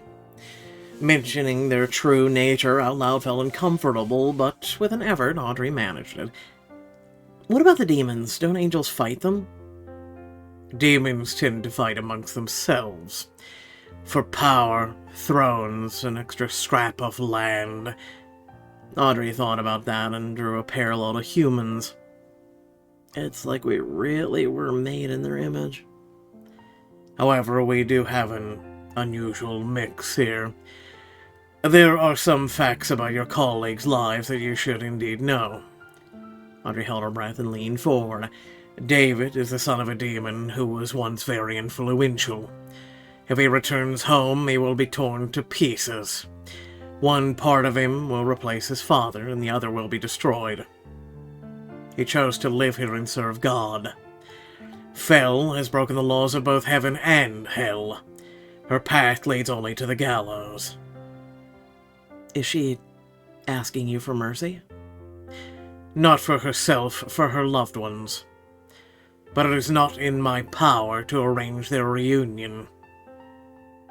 Mentioning their true nature out loud felt uncomfortable, but with an effort, Audrey managed it. What about the demons? Don't angels fight them? Demons tend to fight amongst themselves. For power, thrones, an extra scrap of land. Audrey thought about that and drew a parallel to humans. It's like we really were made in their image. However, we do have an unusual mix here. There are some facts about your colleagues' lives that you should indeed know. Audrey held her breath and leaned forward. David is the son of a demon who was once very influential. If he returns home, he will be torn to pieces. One part of him will replace his father, and the other will be destroyed. He chose to live here and serve God. Fel has broken the laws of both heaven and hell. Her path leads only to the gallows. Is she asking you for mercy? Not for herself, for her loved ones. But it is not in my power to arrange their reunion.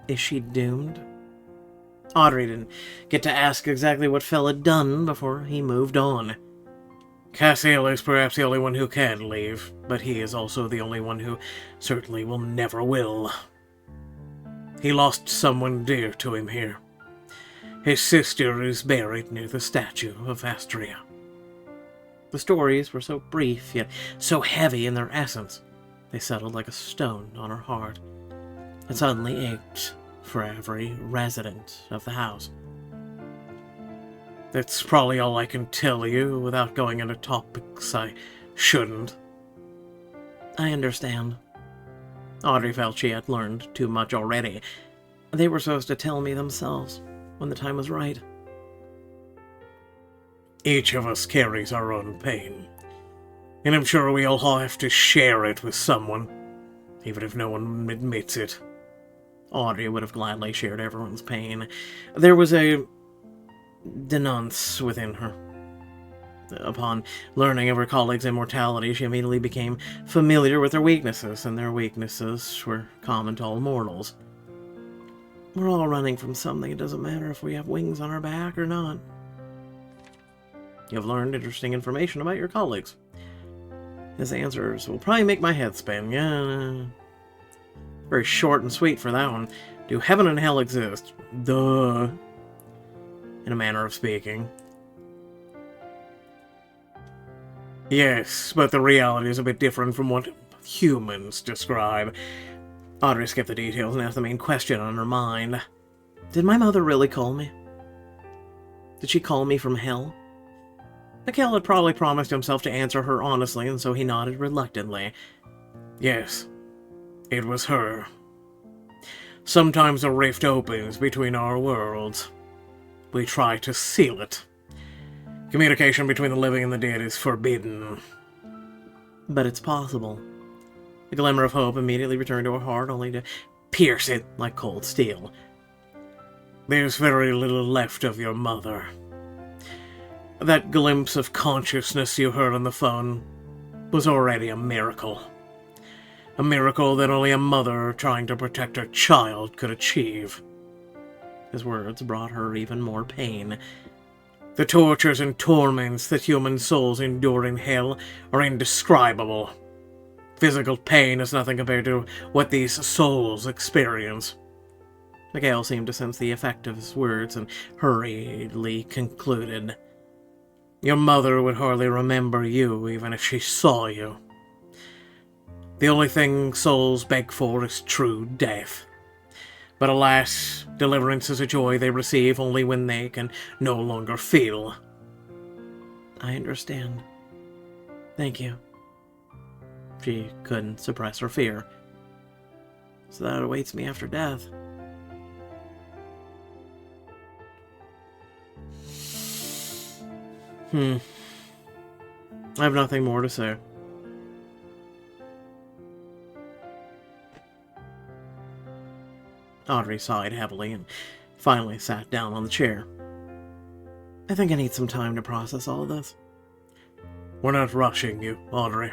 Is she doomed? Audrey didn't get to ask exactly what Fel had done before he moved on. Cassiel is perhaps the only one who can leave, but he is also the only one who certainly will never will. He lost someone dear to him here. His sister is buried near the statue of Astrea. The stories were so brief, yet so heavy in their essence. They settled like a stone on her heart. It suddenly ached for every resident of the house. That's probably all I can tell you without going into topics I shouldn't. I understand. Audrey felt she had learned too much already. They were supposed to tell me themselves when the time was right. Each of us carries our own pain, and I'm sure we all have to share it with someone, even if no one admits it. Audrey would have gladly shared everyone's pain. There was a denouement within her. Upon learning of her colleagues' immortality, she immediately became familiar with their weaknesses, and their weaknesses were common to all mortals. We're all running from something. It doesn't matter if we have wings on our back or not. You have learned interesting information about your colleagues. His answers will probably make my head spin. Yeah. Very short and sweet for that one. Do heaven and hell exist? Duh. In a manner of speaking. Yes, but the reality is a bit different from what humans describe. Audrey skipped the details and asked the main question on her mind. Did my mother really call me? Did she call me from hell? Mikhail had probably promised himself to answer her honestly, and so he nodded reluctantly. Yes, it was her. Sometimes a rift opens between our worlds. We try to seal it. Communication between the living and the dead is forbidden. But it's possible. A glimmer of hope immediately returned to her heart, only to pierce it like cold steel. There's very little left of your mother. That glimpse of consciousness you heard on the phone was already a miracle. A miracle that only a mother trying to protect her child could achieve. His words brought her even more pain. The tortures and torments that human souls endure in hell are indescribable. Physical pain is nothing compared to what these souls experience. Mikhail seemed to sense the effect of his words and hurriedly concluded. Your mother would hardly remember you even if she saw you. The only thing souls beg for is true death. But alas, deliverance is a joy they receive only when they can no longer feel. I understand. Thank you. She couldn't suppress her fear. So that awaits me after death. I have nothing more to say. Audrey sighed heavily and finally sat down on the chair. I think I need some time to process all of this. We're not rushing you, Audrey.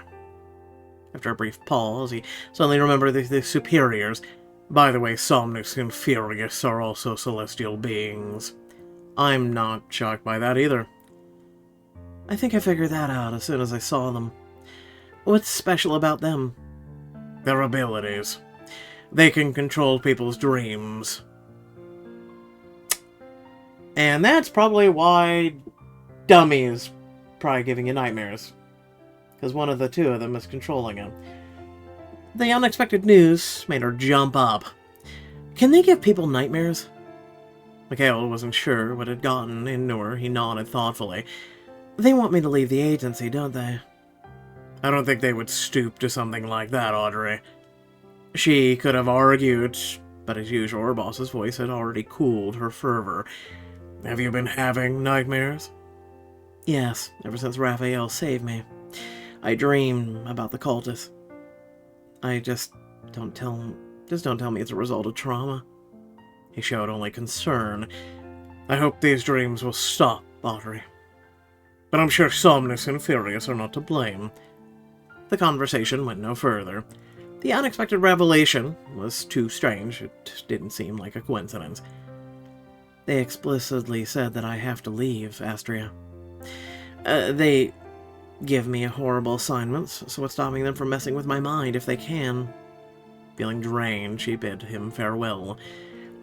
After a brief pause, he suddenly remembered the superiors. By the way, Somnus and Furious are also celestial beings. I'm not shocked by that either. I think I figured that out as soon as I saw them. What's special about them? Their abilities. They can control people's dreams. And that's probably why Dummy is probably giving you nightmares. Because one of the two of them is controlling him. The unexpected news made her jump up. Can they give people nightmares? Mikhail wasn't sure what had gotten into her. He nodded thoughtfully. They want me to leave the agency, don't they? I don't think they would stoop to something like that, Audrey. She could have argued, but as usual, her boss's voice had already cooled her fervor. Have you been having nightmares? Yes, ever since Raphael saved me. I dream about the cultists. I just don't tell me it's a result of trauma. He showed only concern. I hope these dreams will stop, Audrey. But I'm sure Somnus and Furious are not to blame. The conversation went no further. The unexpected revelation was too strange. It didn't seem like a coincidence. They explicitly said that I have to leave, Astrea. They give me horrible assignments, so what's stopping them from messing with my mind if they can? Feeling drained, she bid him farewell.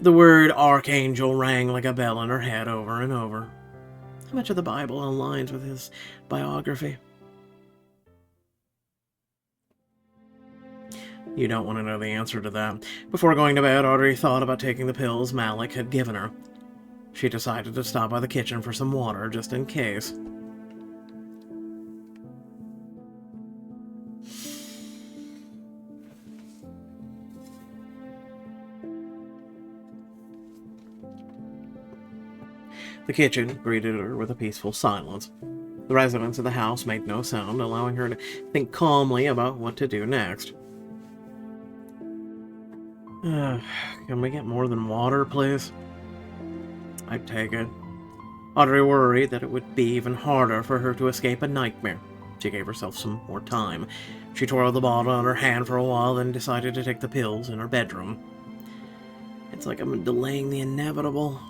The word archangel rang like a bell in her head over and over. How much of the Bible aligns with his biography? You don't want to know the answer to that. Before going to bed, Audrey thought about taking the pills Malik had given her. She decided to stop by the kitchen for some water, just in case. The kitchen greeted her with a peaceful silence. The residents of the house made no sound, allowing her to think calmly about what to do next. Can we get more than water, please? I'd take it. Audrey worried that it would be even harder for her to escape a nightmare. She gave herself some more time. She twirled the bottle on her hand for a while, then decided to take the pills in her bedroom. It's like I'm delaying the inevitable.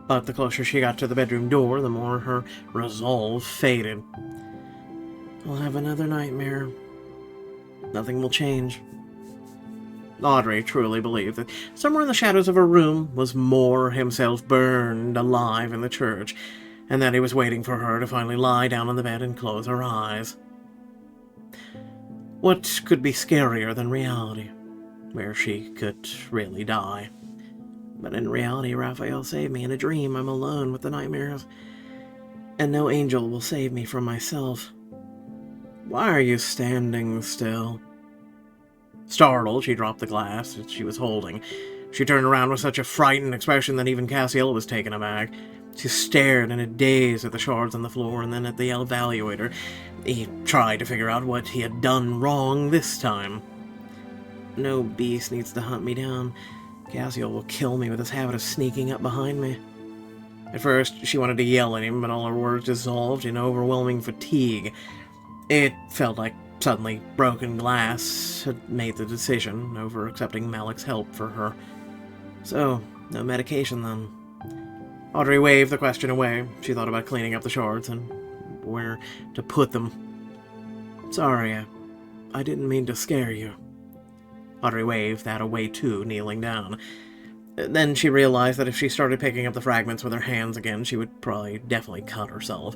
But the closer she got to the bedroom door, the more her resolve faded. I'll have another nightmare. Nothing will change. Audrey truly believed that somewhere in the shadows of her room was Moore himself burned alive in the church, and that he was waiting for her to finally lie down on the bed and close her eyes. What could be scarier than reality, where she could really die? But in reality, Raphael saved me. In a dream, I'm alone with the nightmares, and no angel will save me from myself. Why are you standing still? Startled, she dropped the glass that she was holding. She turned around with such a frightened expression that even Cassiel was taken aback. She stared in a daze at the shards on the floor and then at the evaluator. He tried to figure out what he had done wrong this time. No beast needs to hunt me down. Cassiel will kill me with his habit of sneaking up behind me. At first, she wanted to yell at him, but all her words dissolved in overwhelming fatigue. It felt like suddenly broken glass had made the decision over accepting Malik's help for her. So, no medication then. Audrey waved the question away. She thought about cleaning up the shards and where to put them. Sorry, I didn't mean to scare you. Audrey waved that away too, kneeling down. Then she realized that if she started picking up the fragments with her hands again, she would probably definitely cut herself.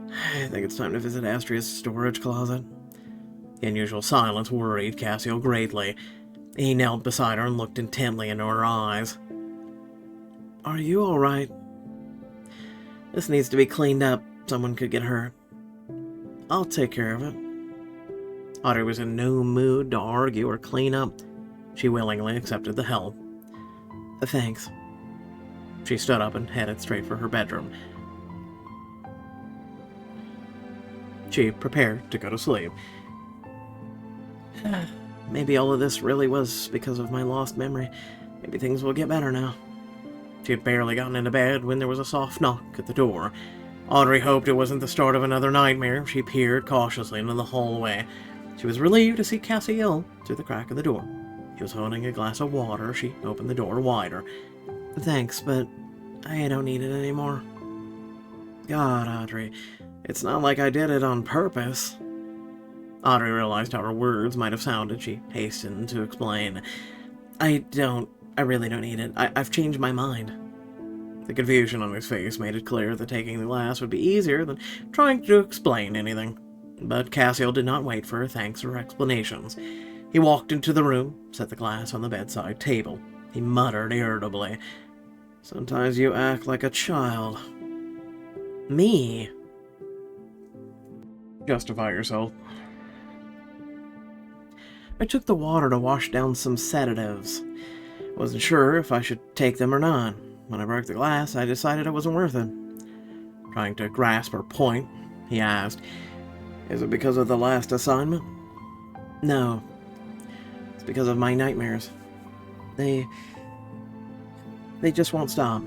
I think it's time to visit Astrea's storage closet. The unusual silence worried Cassiel greatly. He knelt beside her and looked intently into her eyes. Are you alright? This needs to be cleaned up. Someone could get hurt. I'll take care of it. Audrey was in no mood to argue or clean up. She willingly accepted the help. Thanks. She stood up and headed straight for her bedroom. She prepared to go to sleep. Maybe all of this really was because of my lost memory. Maybe things will get better now. She had barely gotten into bed when there was a soft knock at the door. Audrey hoped it wasn't the start of another nightmare. She peered cautiously into the hallway. She was relieved to see Cassiel through the crack of the door. He was holding a glass of water. She opened the door wider. Thanks, but I don't need it anymore. God, Audrey, it's not like I did it on purpose. Audrey realized how her words might have sounded. She hastened to explain. I really don't need it. I've changed my mind. The confusion on his face made it clear that taking the glass would be easier than trying to explain anything. But Cassiel did not wait for her thanks or explanations. He walked into the room, set the glass on the bedside table. He muttered irritably, Sometimes you act like a child. Me? Justify yourself. I took the water to wash down some sedatives. Wasn't sure if I should take them or not. When I broke the glass, I decided it wasn't worth it. Trying to grasp her point, he asked. Is it because of the last assignment? No. It's because of my nightmares. They just won't stop.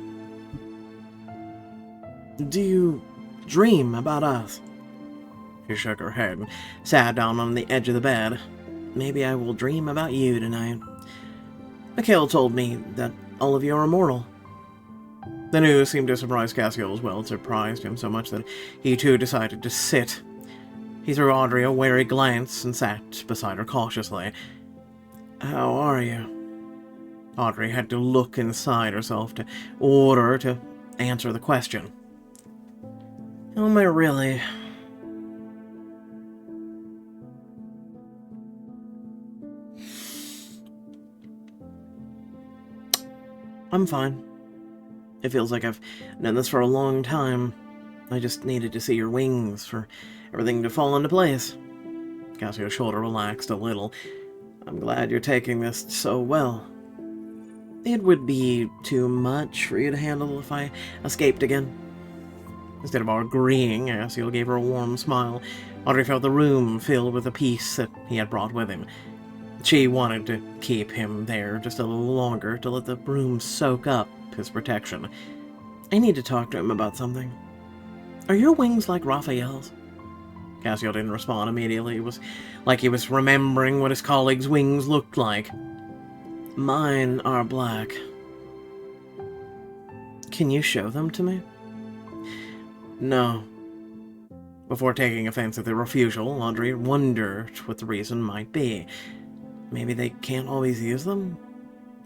Do you dream about us? She shook her head and sat down on the edge of the bed. Maybe I will dream about you tonight. Mikhail told me that all of you are immortal. The news seemed to surprise Cassiel as well. It surprised him so much that he too decided to sit. He threw Audrey a wary glance and sat beside her cautiously. How are you? Audrey had to look inside herself to order to answer the question. How am I really? I'm fine. It feels like I've done this for a long time. I just needed to see your wings for everything to fall into place. Cassio's shoulder relaxed a little. I'm glad you're taking this so well. It would be too much for you to handle if I escaped again. Instead of agreeing, Cassio gave her a warm smile. Audrey felt the room filled with the peace that he had brought with him. She wanted to keep him there just a little longer to let the room soak up his protection. I need to talk to him about something. Are your wings like Raphael's? Cassio didn't respond immediately. It was like he was remembering what his colleague's wings looked like. Mine are black. Can you show them to me? No. Before taking offense at the refusal, Audrey wondered what the reason might be. Maybe they can't always use them?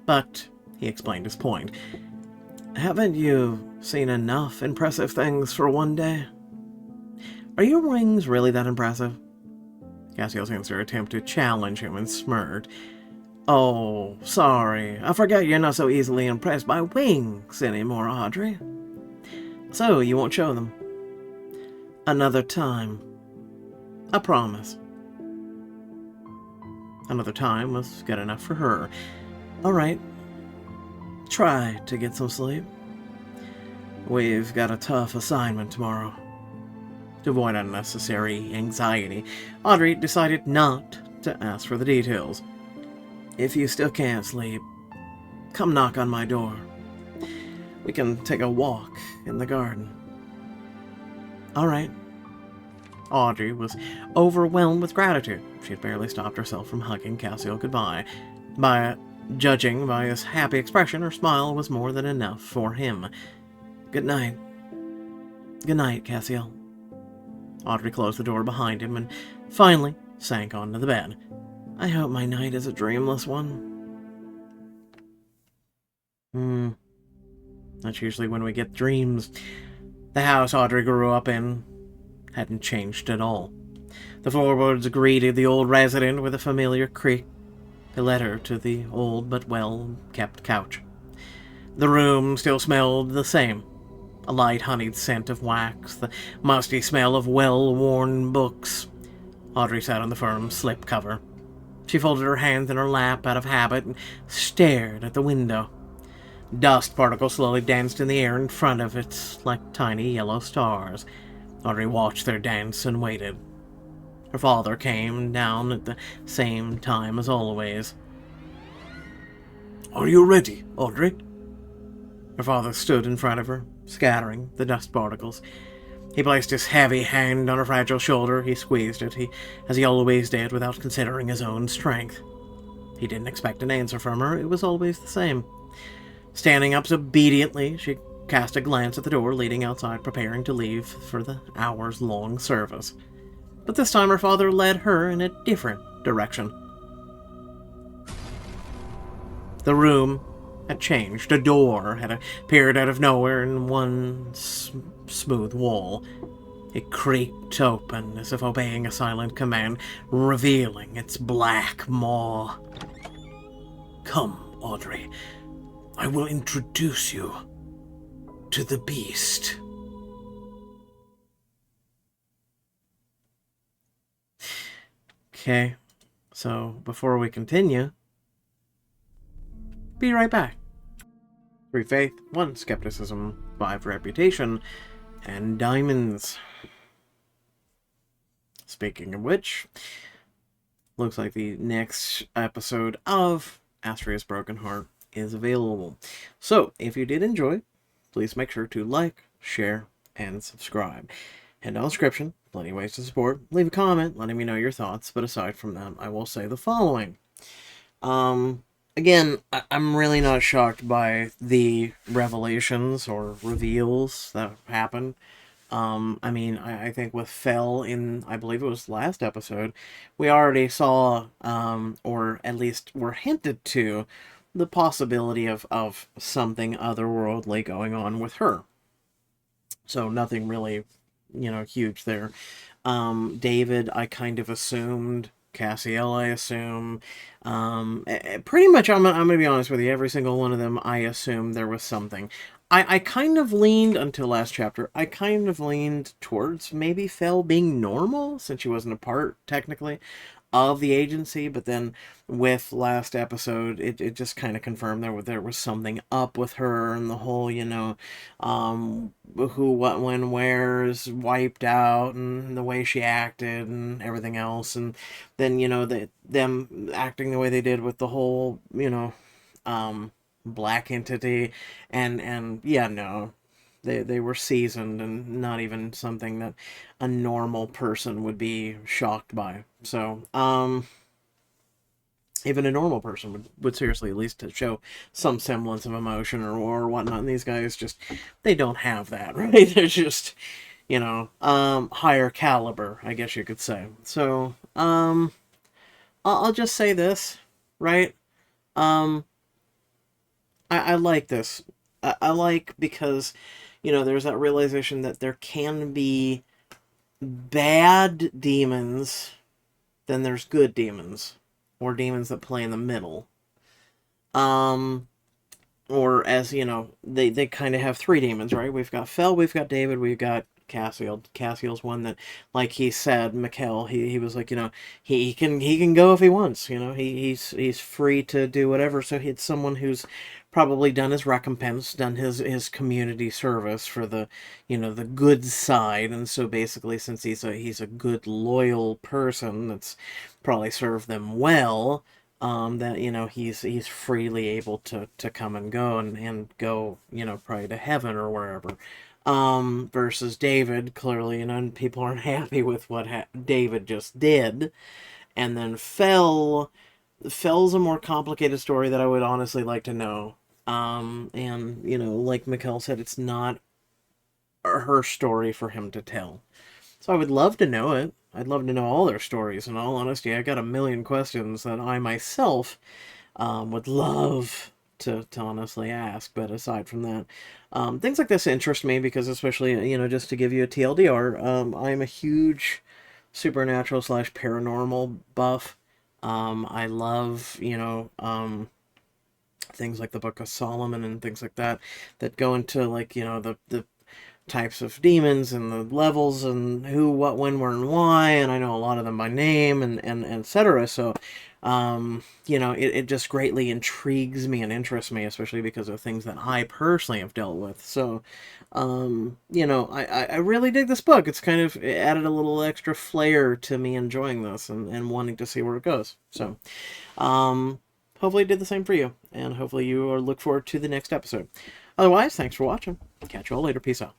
But he explained his point. Haven't you seen enough impressive things for one day? Are your wings really that impressive? Cassio's sincere attempt to challenge him and smirked. Oh, sorry. I forgot you're not so easily impressed by wings anymore, Audrey. So, you won't show them? Another time. I promise. Another time was good enough for her. Alright. Try to get some sleep. We've got a tough assignment tomorrow. To avoid unnecessary anxiety, Audrey decided not to ask for the details. If you still can't sleep, come knock on my door. We can take a walk in the garden. Alright. Audrey was overwhelmed with gratitude. She had barely stopped herself from hugging Cassio goodbye. Judging by his happy expression, her smile was more than enough for him. Good night. Good night, Cassio. Audrey closed the door behind him and finally sank onto the bed. I hope my night is a dreamless one. That's usually when we get dreams. The house Audrey grew up in hadn't changed at all. The floorboards greeted the old resident with a familiar creak. It led her to the old but well-kept couch. The room still smelled the same. A light honeyed scent of wax, the musty smell of well-worn books. Audrey sat on the firm slip cover. She folded her hands in her lap out of habit and stared at the window. Dust particles slowly danced in the air in front of it like tiny yellow stars. Audrey watched their dance and waited. Her father came down at the same time as always. Are you ready, Audrey? Her father stood in front of her, scattering the dust particles. He placed his heavy hand on her fragile shoulder. He squeezed it, as he always did, without considering his own strength. He didn't expect an answer from her. It was always the same. Standing up obediently, she cast a glance at the door leading outside, preparing to leave for the hours-long service. But this time her father led her in a different direction. The room had changed. A door had appeared out of nowhere in one smooth wall. It creaked open as if obeying a silent command, revealing its black maw. Come, Audrey. I will introduce you to the beast. Okay, so before we continue, be right back. 3 faith, 1 skepticism, 5 reputation, and diamonds. speaking of which, looks like the next episode of Astrea's Broken Heart is available. So, if you did enjoy, please make sure to like, share, and subscribe. Head down the description, plenty of ways to support. Leave a comment letting me know your thoughts, but aside from that, I will say the following. Again, I'm really not shocked by the revelations or reveals that happened. I mean, I think with Fell in, I believe it was last episode, we already saw, or at least were hinted to, the possibility of something otherworldly going on with her. So nothing really, huge there. David, I kind of assumed. Cassiel, I assume. Pretty much, I'm gonna be honest with you, every single one of them, I assumed there was something. I kind of leaned, until last chapter, I kind of leaned towards maybe Fell being normal, since she wasn't a part, technically, of the agency, but then with last episode, it just kind of confirmed there was something up with her, and the whole, who, what, when, where's wiped out, and the way she acted, and everything else, and then, them acting the way they did with the whole, black entity, and yeah, no, they were seasoned and not even something that a normal person would be shocked by. So, even a normal person would seriously at least to show some semblance of emotion or whatnot. And these guys just, they don't have that, right? They're just, higher caliber, I guess you could say. So, I'll just say this, right? I like this. I like because, there's that realization that there can be bad demons, then there's good demons, or demons that play in the middle. Or as, they kind of have three demons, right? We've got Fel, we've got David, we've got Cassiel. Cassiel's one that, like he said, Mikkel, he was like, he can go if he wants, he's free to do whatever. So it's someone who's probably done his recompense, done his community service for the, the good side. And so basically, since he's a good, loyal person that's probably served them well, that, he's freely able to come and go and go, probably to heaven or wherever. Versus David, clearly, and people aren't happy with what David just did. And then Fell's a more complicated story that I would honestly like to know. And, like Mikkel said, it's not her story for him to tell. So I would love to know it. I'd love to know all their stories. In all honesty, I got a million questions that I myself would love to honestly ask. But aside from that, things like this interest me because, especially, just to give you a TLDR, I'm a huge supernatural / paranormal buff. I love, things like the Book of Solomon and things like that go into, like, the types of demons and the levels and who, what, when, where, and why, and I know a lot of them by name and etc. So, it just greatly intrigues me and interests me, especially because of things that I personally have dealt with. So, I really dig this book. It's kind of added a little extra flair to me enjoying this and wanting to see where it goes. So, hopefully it did the same for you, and hopefully you look forward to the next episode. Otherwise, thanks for watching. Catch you all later. Peace out.